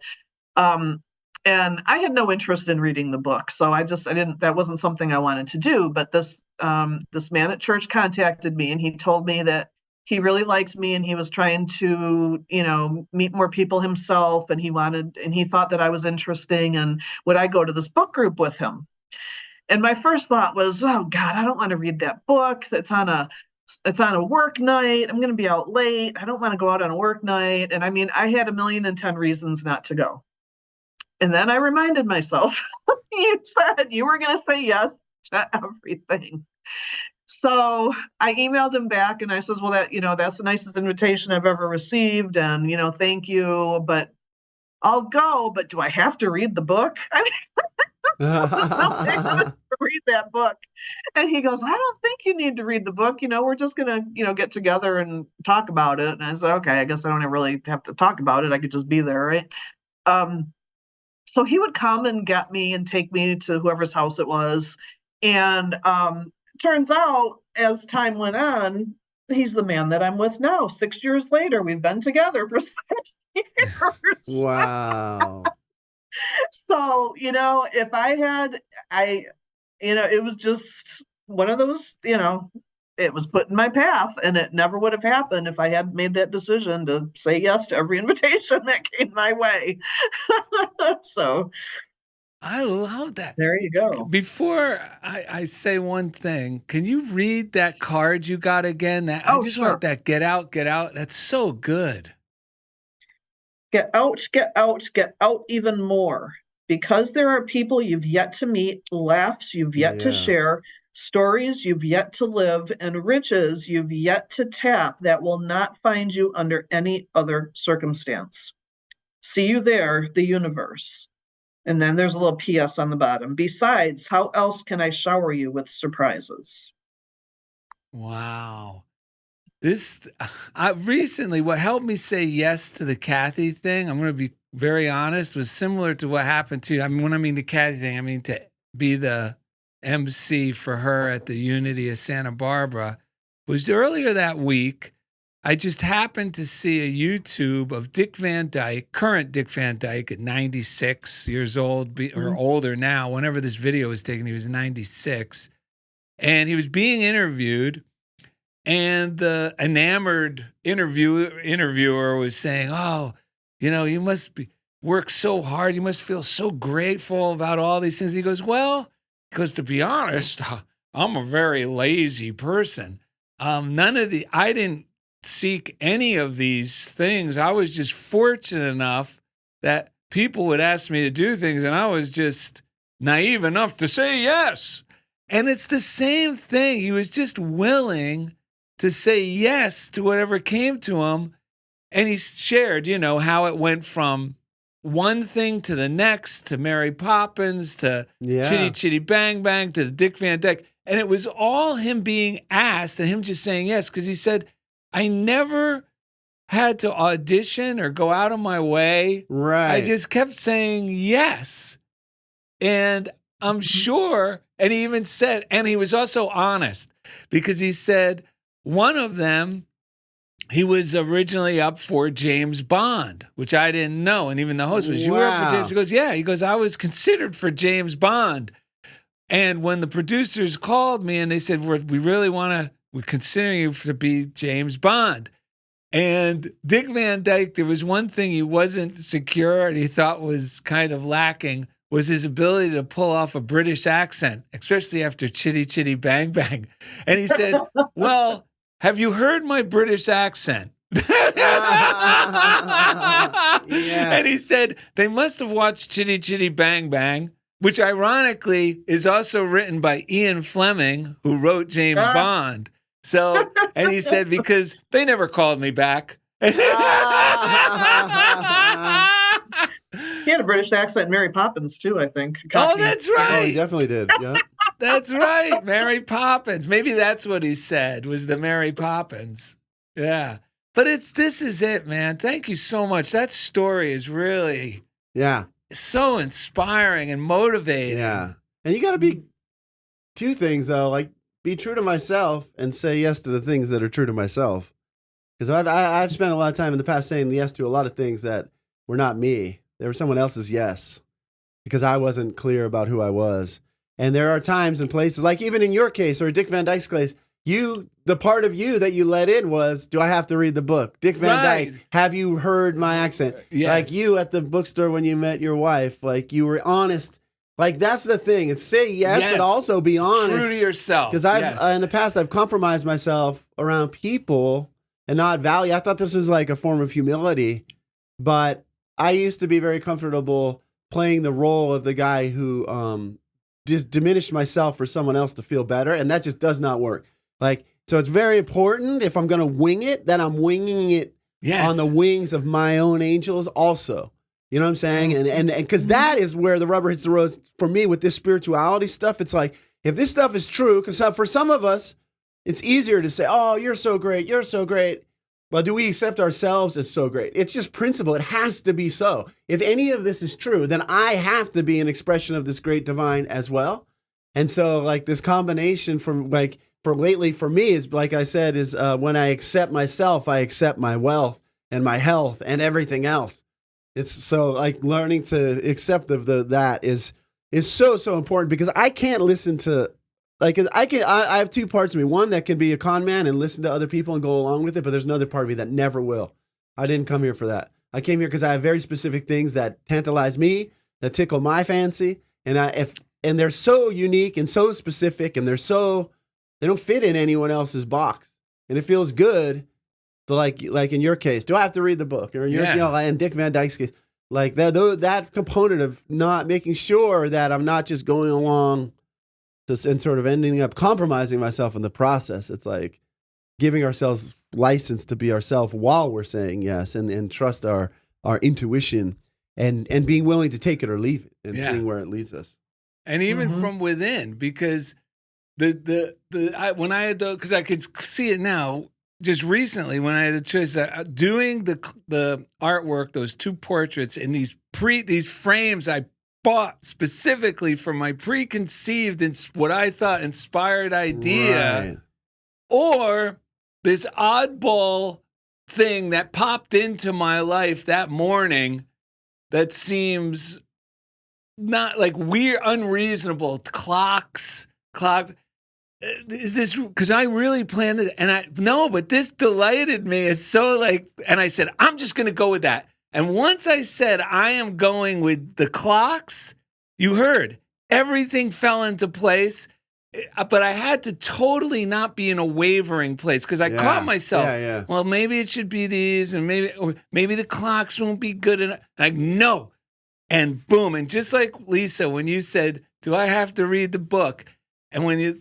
And I had no interest in reading the book, so I didn't. That wasn't something I wanted to do. But this man at church contacted me, and he told me that he really liked me, and he was trying to, meet more people himself, and he thought that I was interesting, and would I go to this book group with him? And my first thought was, oh God, I don't want to read that book. It's on a work night. I'm going to be out late. I don't want to go out on a work night. And I mean, I had 1,000,010 reasons not to go. And then I reminded myself, you said you were going to say yes to everything. So I emailed him back and I says, well, that's the nicest invitation I've ever received. And, thank you, but I'll go. But do I have to read the book? I mean, to read that book. And he goes, I don't think you need to read the book. We're just going to, get together and talk about it. And I said, okay, I guess I don't really have to talk about it. I could just be there, right? So he would come and get me and take me to whoever's house it was. And turns out, as time went on, he's the man that I'm with now. 6 years later, we've been together for 6 years. Wow. So, if it was just one of those, it was put in my path, and it never would have happened if I had made that decision to say yes to every invitation that came my way. So I love that. There you go. Before I say one thing, can you read that card you got again? I just sure. want that get out, get out. That's so good. Get out, get out, get out even more. Because there are people you've yet to meet, laughs you've yet to share, stories you've yet to live, and riches you've yet to tap that will not find you under any other circumstance. See you there, the universe. And then there's a little PS on the bottom. Besides, how else can I shower you with surprises? Wow. Recently, what helped me say yes to the Kathy thing, I'm going to be very honest, was similar to what happened to you. I mean, when I mean the Kathy thing, I mean to be the MC for her at the Unity of Santa Barbara. Was earlier that week, I just happened to see a YouTube of Dick Van Dyke, current Dick Van Dyke at 96 years old, or older now. Whenever this video was taken, he was 96. And he was being interviewed, and the enamored interviewer was saying, "Oh, you must work so hard. You must feel so grateful about all these things." And he goes, "Well," because to be honest, I'm a very lazy person. I didn't seek any of these things. I was just fortunate enough that people would ask me to do things, and I was just naive enough to say yes. And it's the same thing. He was just willing to say yes to whatever came to him. And he shared, how it went from one thing to the next, to Mary Poppins, to Chitty Chitty Bang Bang, to the Dick Van Dyke. And it was all him being asked and him just saying yes, because he said, I never had to audition or go out of my way. Right. I just kept saying yes. And I'm sure, and he even said, and he was also honest, because he said one of them, he was originally up for James Bond, which I didn't know. And even the host was, "You were up for James?" He goes, "Yeah." He goes, "I was considered for James Bond." And when the producers called me and they said, we're considering you to be James Bond. And Dick Van Dyke, there was one thing he wasn't secure and he thought was kind of lacking, was his ability to pull off a British accent, especially after Chitty Chitty Bang Bang. And he said, "Well, have you heard my British accent?" And he said, they must have watched Chitty Chitty Bang Bang, which ironically is also written by Ian Fleming, who wrote James Bond. So, and he said, because they never called me back. He had a British accent in Mary Poppins, too, I think. Oh, that's right. Oh, he definitely did. Yeah. That's right. Mary Poppins. Maybe that's what he said, was the Mary Poppins. Yeah. But this is it, man. Thank you so much. That story is really so inspiring and motivating. Yeah. And you got to be two things, though, like be true to myself and say yes to the things that are true to myself. Because I've spent a lot of time in the past saying yes to a lot of things that were not me. They were someone else's yes, because I wasn't clear about who I was. And there are times and places, like even in your case or Dick Van Dyke's case, the part of you that you let in was, do I have to read the book? Dick Van Dyke, have you heard my accent? Yes. Like you at the bookstore when you met your wife, like you were honest. Like that's the thing. It's say yes, but also be honest. True to yourself. Because in the past, I've compromised myself around people and not value. I thought this was like a form of humility, but I used to be very comfortable playing the role of the guy who just diminished myself for someone else to feel better, and that just does not work. Like, so it's very important if I'm going to wing it, that I'm winging it on the wings of my own angels also. You know what I'm saying? And because that is where the rubber hits the road for me with this spirituality stuff. It's like, if this stuff is true, because for some of us, it's easier to say, "Oh, you're so great. You're so great." Well, do we accept ourselves as so great? It's just principle. It has to be so. If any of this is true, then I have to be an expression of this great divine as well. And so like this combination for lately for me is, like I said, is when I accept myself, I accept my wealth and my health and everything else. It's so like learning to accept that is so important, because I can't listen to, like, I have two parts of me. One that can be a con man and listen to other people and go along with it, but there's another part of me that never will. I didn't come here for that. I came here because I have very specific things that tantalize me, that tickle my fancy, and they're so unique and so specific, and they don't fit in anyone else's box, and it feels good to like in your case, do I have to read the book? Or in Dick Van Dyke's case, like that component of not making sure that I'm not just going along and sort of ending up compromising myself in the process. It's like giving ourselves license to be ourselves while we're saying yes, and trust our intuition and being willing to take it or leave it and seeing where it leads us. And even from within, because when I had because I could see it now, just recently when I had the choice doing the artwork, those 2 portraits in these frames I bought specifically for my preconceived and what I thought inspired idea, Right. or this oddball thing that popped into my life that morning that seems not like weird, unreasonable. Clock. Is this because I really planned it? And but this delighted me. It's so like, and I said, I'm just going to go with that. And once I said, I am going with the clocks, you heard everything fell into place. But I had to totally not be in a wavering place because I caught myself. Yeah. Well, maybe it should be these, and maybe the clocks won't be good enough. Like, no. And boom. And just like Lisa, when you said, do I have to read the book? And when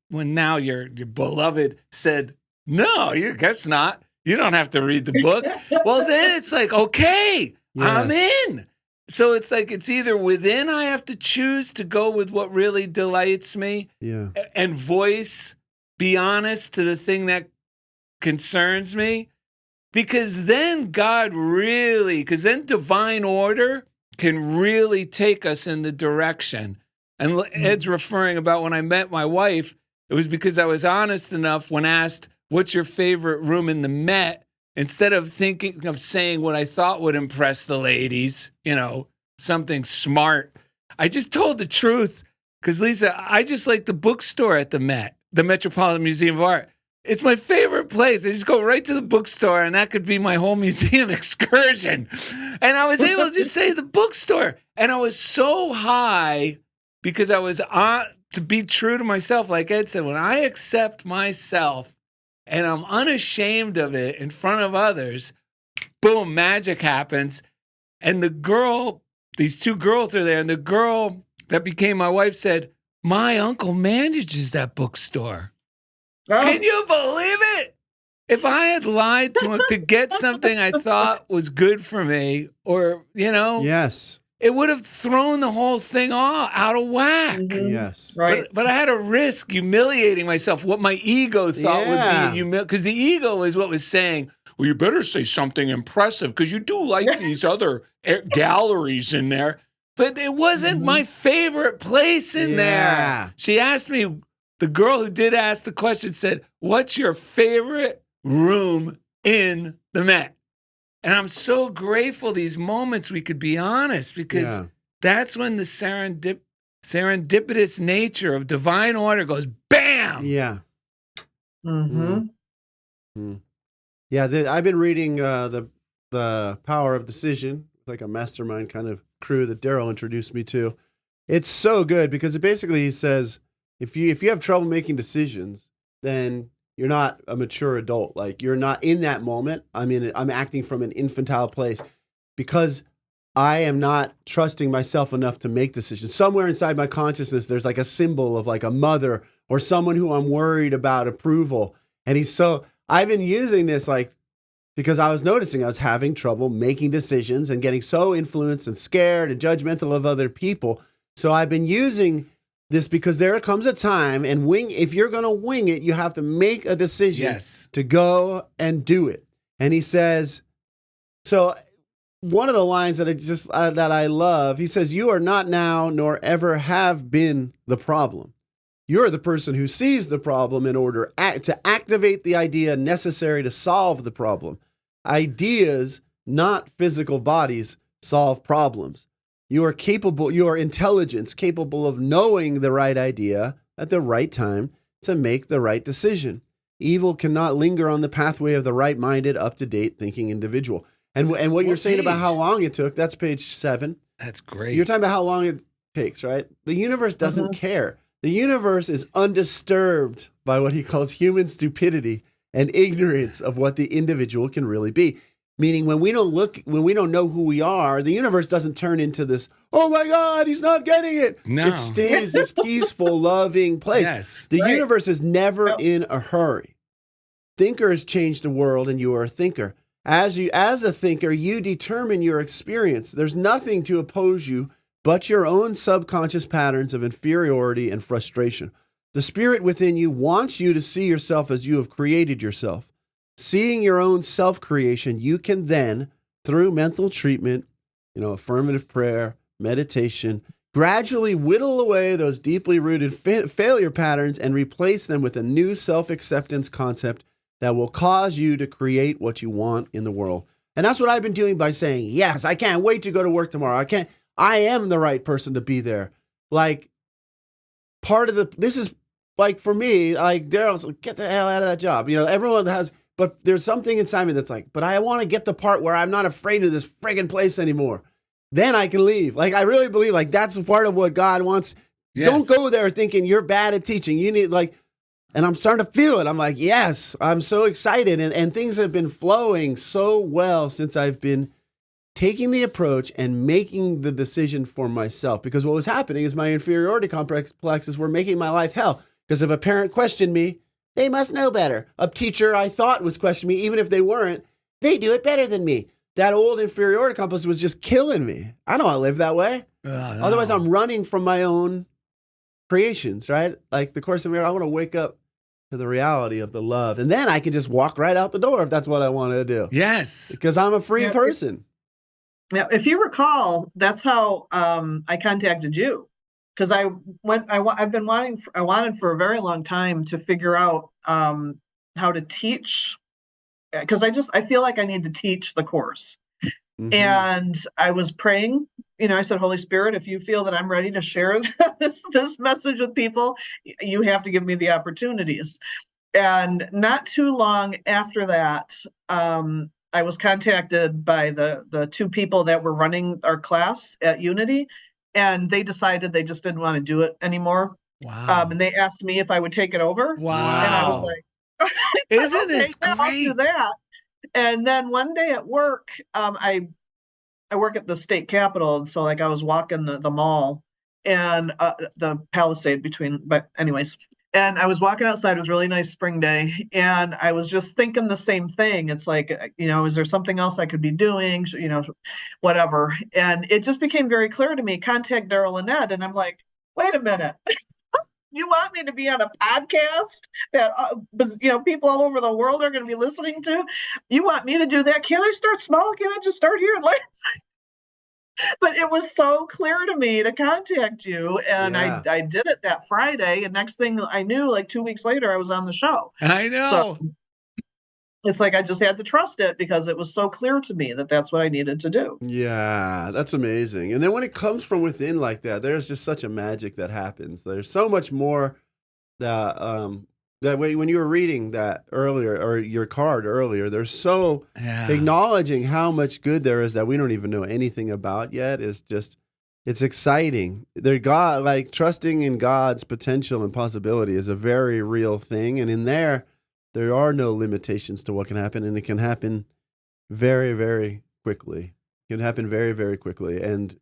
when now your beloved said, no, you guess not. You don't have to read the book. Well, then it's like, okay, I'm in. So it's like it's either within I have to choose to go with what really delights me and be honest to the thing that concerns me. Because then because then divine order can really take us in the direction. And Ed's referring about when I met my wife, it was because I was honest enough when asked, what's your favorite room in the Met? Instead of thinking of saying what I thought would impress the ladies, something smart, I just told the truth. Because, Lisa, I just like the bookstore at the Met, the Metropolitan Museum of Art. It's my favorite place. I just go right to the bookstore, and that could be my whole museum excursion. And I was able to just say the bookstore. And I was so high because I was to be true to myself. Like Ed said, when I accept myself and I'm unashamed of it in front of others, boom, magic happens. And these 2 girls are there, and the girl that became my wife said, my uncle manages that bookstore. Oh. Can you believe it? If I had lied to him to get something I thought was good for me, or, Yes. it would have thrown the whole thing out of whack. Mm-hmm. Yes. Right. But I had to risk humiliating myself, what my ego thought would be because the ego is what was saying, well, you better say something impressive because you do like these other galleries in there. But it wasn't my favorite place in there. She asked me, the girl who did ask the question said, what's your favorite room in the Met? And I'm so grateful these moments we could be honest, because that's when the serendipitous nature of divine order goes bam. Yeah. Mm-hmm. Yeah, I've been reading the Power of Decision, like a mastermind kind of crew that Darrell introduced me to. It's so good because it basically says if you have trouble making decisions, then you're not a mature adult. Like, you're not in that moment. I'm acting from an infantile place because I am not trusting myself enough to make decisions. Somewhere inside my consciousness, there's like a symbol of like a mother or someone who I'm worried about approval. And I've been using this because I was noticing I was having trouble making decisions and getting so influenced and scared and judgmental of other people. So I've been using this because there comes a time, and if you're going to wing it, you have to make a decision to go and do it. And he says, so one of the lines that I love, he says, you are not now nor ever have been the problem. You're the person who sees the problem in order to activate the idea necessary to solve the problem. Ideas, not physical bodies, solve problems. Your intelligence capable of knowing the right idea at the right time to make the right decision. Evil cannot linger on the pathway of the right-minded, up-to-date thinking individual. And what you're saying about how long it took, that's page 7. That's great. You're talking about how long it takes, right? The universe doesn't care. The universe is undisturbed by what he calls human stupidity and ignorance of what the individual can really be. Meaning when we don't know who we are, the universe doesn't turn into this, oh my God, he's not getting it. No. It stays this peaceful, loving place. Yes. The universe is never in a hurry. Thinkers change the world, and you are a thinker. As a thinker, you determine your experience. There's nothing to oppose you but your own subconscious patterns of inferiority and frustration. The spirit within you wants you to see yourself as you have created yourself. seeing your own self-creation, you can then, through mental treatment, affirmative prayer, meditation, gradually whittle away those deeply rooted failure patterns and replace them with a new self-acceptance concept that will cause you to create what you want in the world. And that's what I've been doing by saying, yes, I can't wait to go to work tomorrow. I am the right person to be there. Like, this is like, for me, like Darrell's like, get the hell out of that job. Everyone has, but there's something inside me that's like, but I want to get the part where I'm not afraid of this friggin' place anymore. Then I can leave. Like, I really believe like that's part of what God wants. Yes. Don't go there thinking you're bad at teaching. You need and I'm starting to feel it. I'm like, yes, I'm so excited. And things have been flowing so well since I've been taking the approach and making the decision for myself. Because what was happening is my inferiority complexes were making my life hell. Because if a parent questioned me, they must know better. A teacher I thought was questioning me, even if they weren't, they do it better than me. That old inferiority complex was just killing me. I don't want to live that way. No. Otherwise, I'm running from my own creations, right? Like the Course in Miracles, I want to wake up to the reality of the love. And then I can just walk right out the door if that's what I want to do. Yes. Because I'm a free person. Yeah, if you recall, that's how I contacted you. Because I wanted for a very long time to figure out how to teach. Because I feel like I need to teach the course. Mm-hmm. And I was praying, I said, Holy Spirit, if you feel that I'm ready to share this message with people, you have to give me the opportunities. And not too long after that, I was contacted by the two people that were running our class at Unity, and they decided they just didn't want to do it anymore. Wow. And they asked me if I would take it over. Wow. And I was like, isn't this great? I'll do that. And then one day at work, I work at the state capitol, and so I was walking the mall and the Palisade but anyways, and I was walking outside. It was a really nice spring day, and I was just thinking the same thing. It's like, is there something else I could be doing? Whatever. And it just became very clear to me. Contact Darrell and Ed, and I'm like, wait a minute. You want me to be on a podcast that people all over the world are going to be listening to? You want me to do that? Can I start small? Can I just start here and learn? But it was so clear to me to contact you, and yeah. I did it that Friday, and next thing I knew, 2 weeks later, I was on the show. I know. So it's like I just had to trust it because it was so clear to me that that's what I needed to do. Yeah, that's amazing. And then when it comes from within like that, there's just such a magic that happens. There's so much more that way when you were reading that earlier, or your card earlier, there's so acknowledging how much good there is that we don't even know anything about yet. It's exciting. Trusting in God's potential and possibility is a very real thing. And in there are no limitations to what can happen, and it can happen very, very quickly. It can happen very, very quickly. And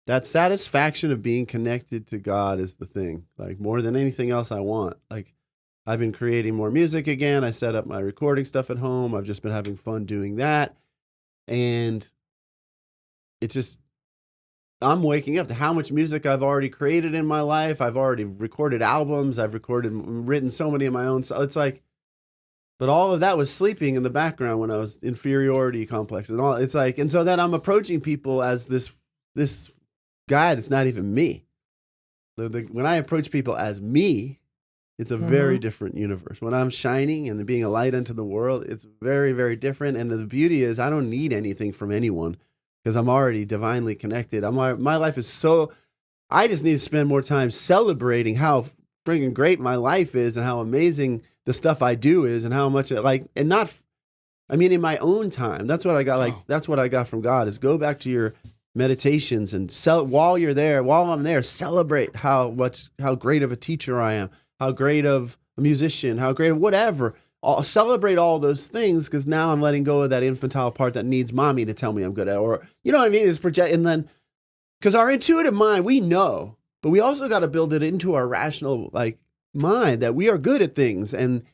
that satisfaction of being connected to God is the thing. More than anything else I want. I've been creating more music again. I set up my recording stuff at home. I've just been having fun doing that. And it's just, I'm waking up to how much music I've already created in my life. I've already recorded albums. I've written so many of my own. So it's but all of that was sleeping in the background when I was inferiority complex and all. It's and so then I'm approaching people as this guy that's not even me. When I approach people as me, it's a very different universe. When I'm shining and being a light unto the world, it's very, very different. And the beauty is I don't need anything from anyone because I'm already divinely connected. My life is I just need to spend more time celebrating how freaking great my life is and how amazing the stuff I do is and how much in my own time. That's what I got. That's what I got from God is go back to your meditations and while I'm there, celebrate how great of a teacher I am, how great of a musician, how great of whatever. I'll celebrate all those things because now I'm letting go of that infantile part that needs mommy to tell me I'm good at, or you know what I mean? Is project, and then because our intuitive mind, we know, but we also got to build it into our rational mind that we are good at things, and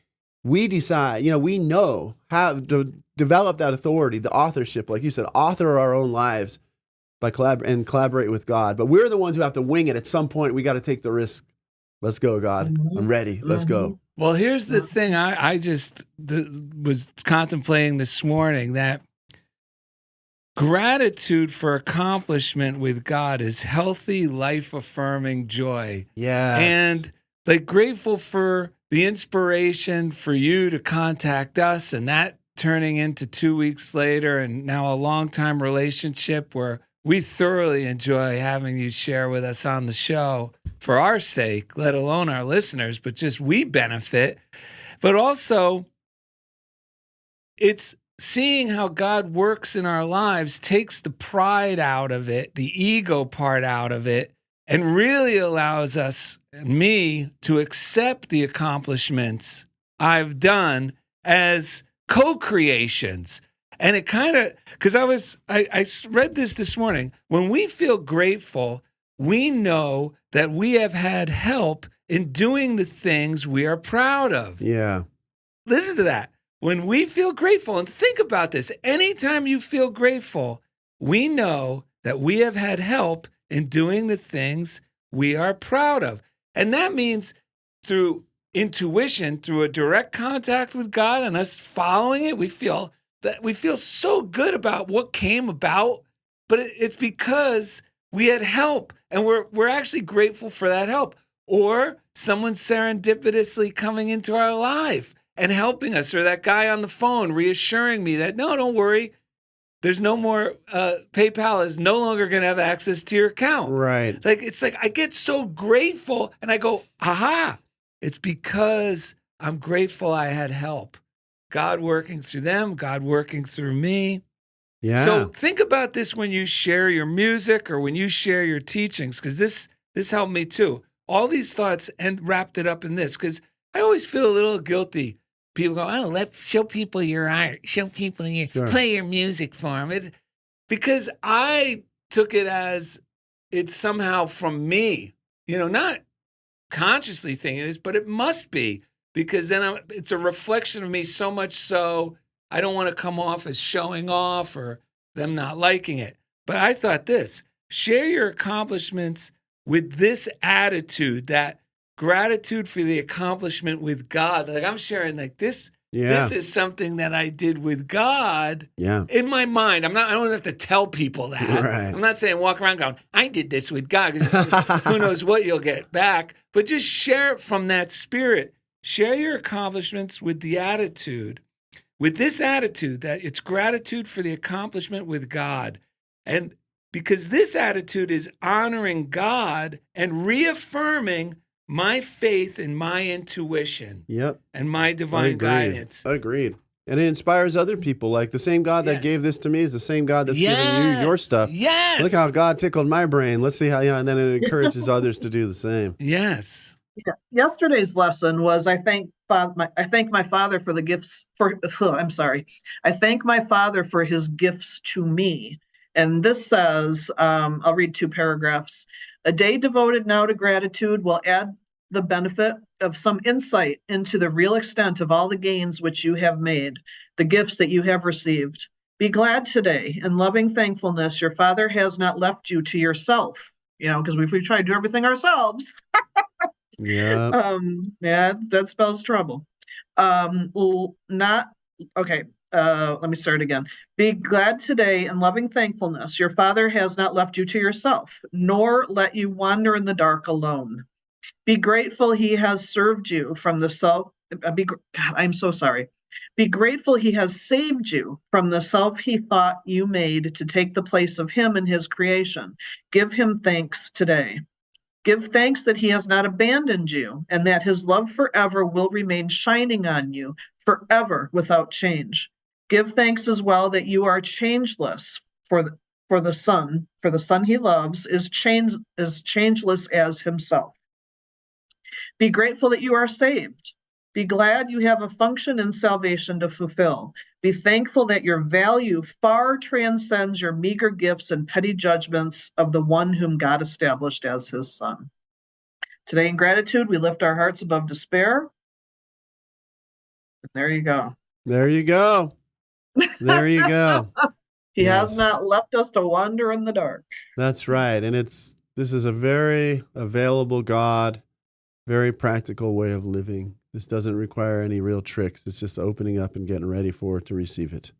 we decide. We know how to develop that authority, the authorship, like you said, author our own lives by collaborate with God. But we're the ones who have to wing it. At some point, we got to take the risk Let's go, God. I'm ready. Let's go. Well, here's the thing I just was contemplating this morning, that gratitude for accomplishment with God is healthy, life-affirming joy. Yes. And like grateful for the inspiration for you to contact us, and that turning into 2 weeks later and now a long-time relationship where we thoroughly enjoy having you share with us on the show for our sake, let alone our listeners, but just we benefit. But also, it's seeing how God works in our lives takes the pride out of it, the ego part out of it, and really allows us, me, to accept the accomplishments I've done as co-creations. And it kind of, because I read this morning. When we feel grateful, we know that we have had help in doing the things we are proud of. Yeah. Listen to that. When we feel grateful, and think about this, anytime you feel grateful, we know that we have had help in doing the things we are proud of. And that means through intuition, through a direct contact with God and us following it, we feel so good about what came about, but it's because we had help, and we're actually grateful for that help. Or someone serendipitously coming into our life and helping us, or that guy on the phone reassuring me that, no, don't worry, there's no more, PayPal is no longer going to have access to your account. Right. It's like I get so grateful, and I go, aha, it's because I'm grateful I had help. God working through them, God working through me. Yeah. So think about this when you share your music or when you share your teachings, because this helped me too. All these thoughts and wrapped it up in this, because I always feel a little guilty. People go, oh, show people your art, play your music for them. Because I took it as it's somehow from me, not consciously thinking this, but it must be, because then it's a reflection of me, so much so I don't want to come off as showing off or them not liking it. But I thought share your accomplishments with this attitude, that gratitude for the accomplishment with God. Like I'm sharing this. Yeah. This is something that I did with God. Yeah. In my mind. I don't have to tell people that. Right. I'm not saying walk around going, I did this with God. 'Cause who knows what you'll get back. But just share it from that spirit. Share your accomplishments with the attitude, with this attitude that it's gratitude for the accomplishment with God. And because this attitude is honoring God and reaffirming my faith in my intuition. Yep. And my divine guidance. Agreed. And it inspires other people. Like the same God that gave this to me is the same God that's giving you your stuff. Yes. Look how God tickled my brain. Let's see how, and then it encourages others to do the same. Yes. Yeah. Yesterday's lesson was I thank my Father for the gifts I thank my Father for his gifts to me. And this says, I'll read 2 paragraphs. A day devoted now to gratitude will add the benefit of some insight into the real extent of all the gains which you have made, the gifts that you have received. Be glad today. In loving thankfulness, your Father has not left you to yourself. Because if we try to do everything ourselves, yeah, that spells trouble. Let me start again. Be glad today in loving thankfulness. Your Father has not left you to yourself, nor let you wander in the dark alone. Be grateful he has served you from the self. I'm so sorry. Be grateful he has saved you from the self he thought you made to take the place of him in his creation. Give him thanks today. Give thanks that he has not abandoned you and that his love forever will remain shining on you forever without change. Give thanks as well that you are changeless, for the Son he loves is changeless as himself. Be grateful that you are saved. Be glad you have a function in salvation to fulfill. Be thankful that your value far transcends your meager gifts and petty judgments of the one whom God established as his Son. Today in gratitude, we lift our hearts above despair. And there you go. There you go. There you go. He has not left us to wander in the dark. That's right. And this is a very available God Very practical way of living. This doesn't require any real tricks. It's just opening up and getting ready for it to receive it.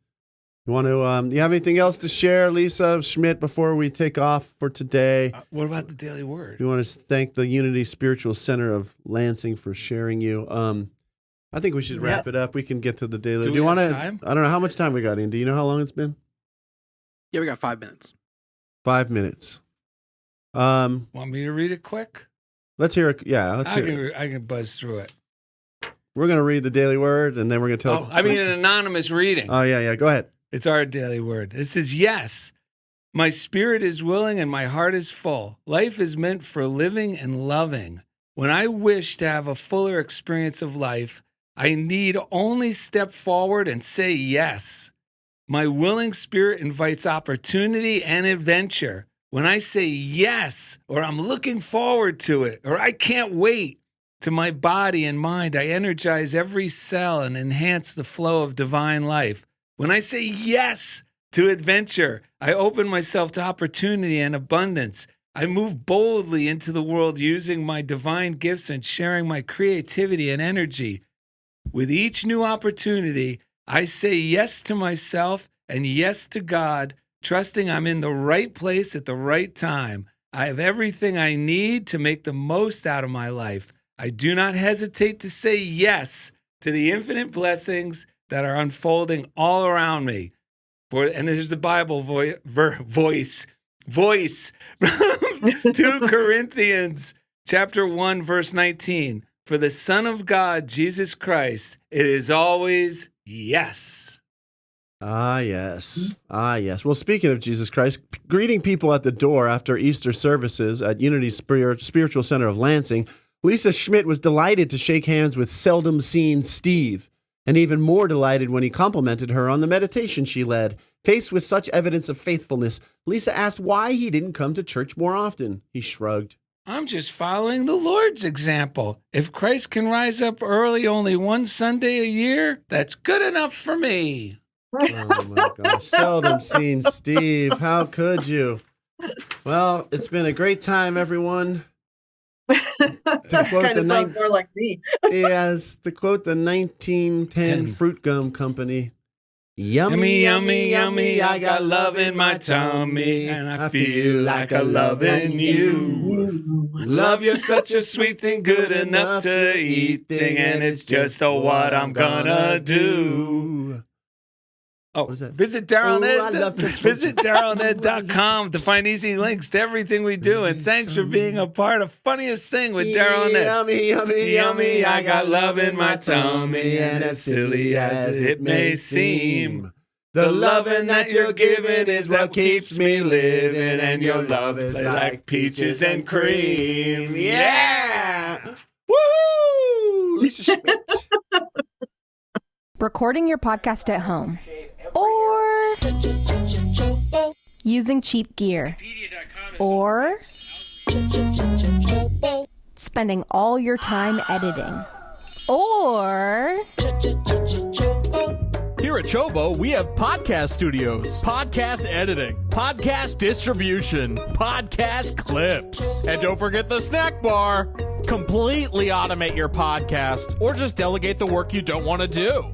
You want to? You have anything else to share, Lisa Schmidt, before we take off for today? What about the daily word? You want to thank the Unity Spiritual Center of Lansing for sharing you. I think we should wrap it up. We can get to the daily. Do you want have to? time? I don't know how much time we got, Ian. Do you know how long it's been? Yeah, we got 5 minutes. 5 minutes. Want me to read it quick? Let's hear it. Yeah, let's hear it. I can buzz through it. We're going to read the daily word, and then we're going to tell. An anonymous reading. Oh, yeah. Go ahead. It's our daily word. It says, yes, my spirit is willing and my heart is full. Life is meant for living and loving. When I wish to have a fuller experience of life, I need only step forward and say yes. My willing spirit invites opportunity and adventure. When I say yes, or I'm looking forward to it, or I can't wait to my body and mind, I energize every cell and enhance the flow of divine life. When I say yes to adventure, I open myself to opportunity and abundance. I move boldly into the world using my divine gifts and sharing my creativity and energy. With each new opportunity, I say yes to myself and yes to God, trusting I'm in the right place at the right time. I have everything I need to make the most out of my life. I do not hesitate to say yes to the infinite blessings that are unfolding all around me. And there's the Bible voice. 2 Corinthians chapter 1, verse 19. For the Son of God, Jesus Christ, it is always yes. Ah, yes. Well, speaking of Jesus Christ, greeting people at the door after Easter services at Unity Spiritual Center of Lansing, Lisa Schmidt was delighted to shake hands with seldom seen Steve, and even more delighted when he complimented her on the meditation she led. Faced with such evidence of faithfulness, Lisa asked why he didn't come to church more often. He shrugged. I'm just following the Lord's example. If Christ can rise up early only one Sunday a year, that's good enough for me. Oh, my gosh. Seldom seen Steve. How could you? Well, it's been a great time, everyone. To quote sounds more like me. Yes, to quote the 1910 Fruit Gum Company. Yummy, yummy, yummy, I got love in my tummy, and I feel like a loving you. Love, you're such a sweet thing, good enough to eat thing, and it's just what I'm gonna do. Oh, visit Darrell and Ed. Visit DarrellandEd.com to find easy links to everything we do. And thanks for being a part of Funniest Thing with Darrell and Ed. Yummy, yummy, yummy, I got love in my tummy, and as silly as it may seem, the loving that you're giving is what keeps me living, and your love is like peaches and cream. Yeah! Woo! Lisa Schmidt. Recording your podcast at home or using cheap gear or spending all your time editing or here at Chobo, we have podcast studios, podcast editing, podcast distribution, podcast clips. And don't forget the snack bar. Completely automate your podcast or just delegate the work you don't want to do.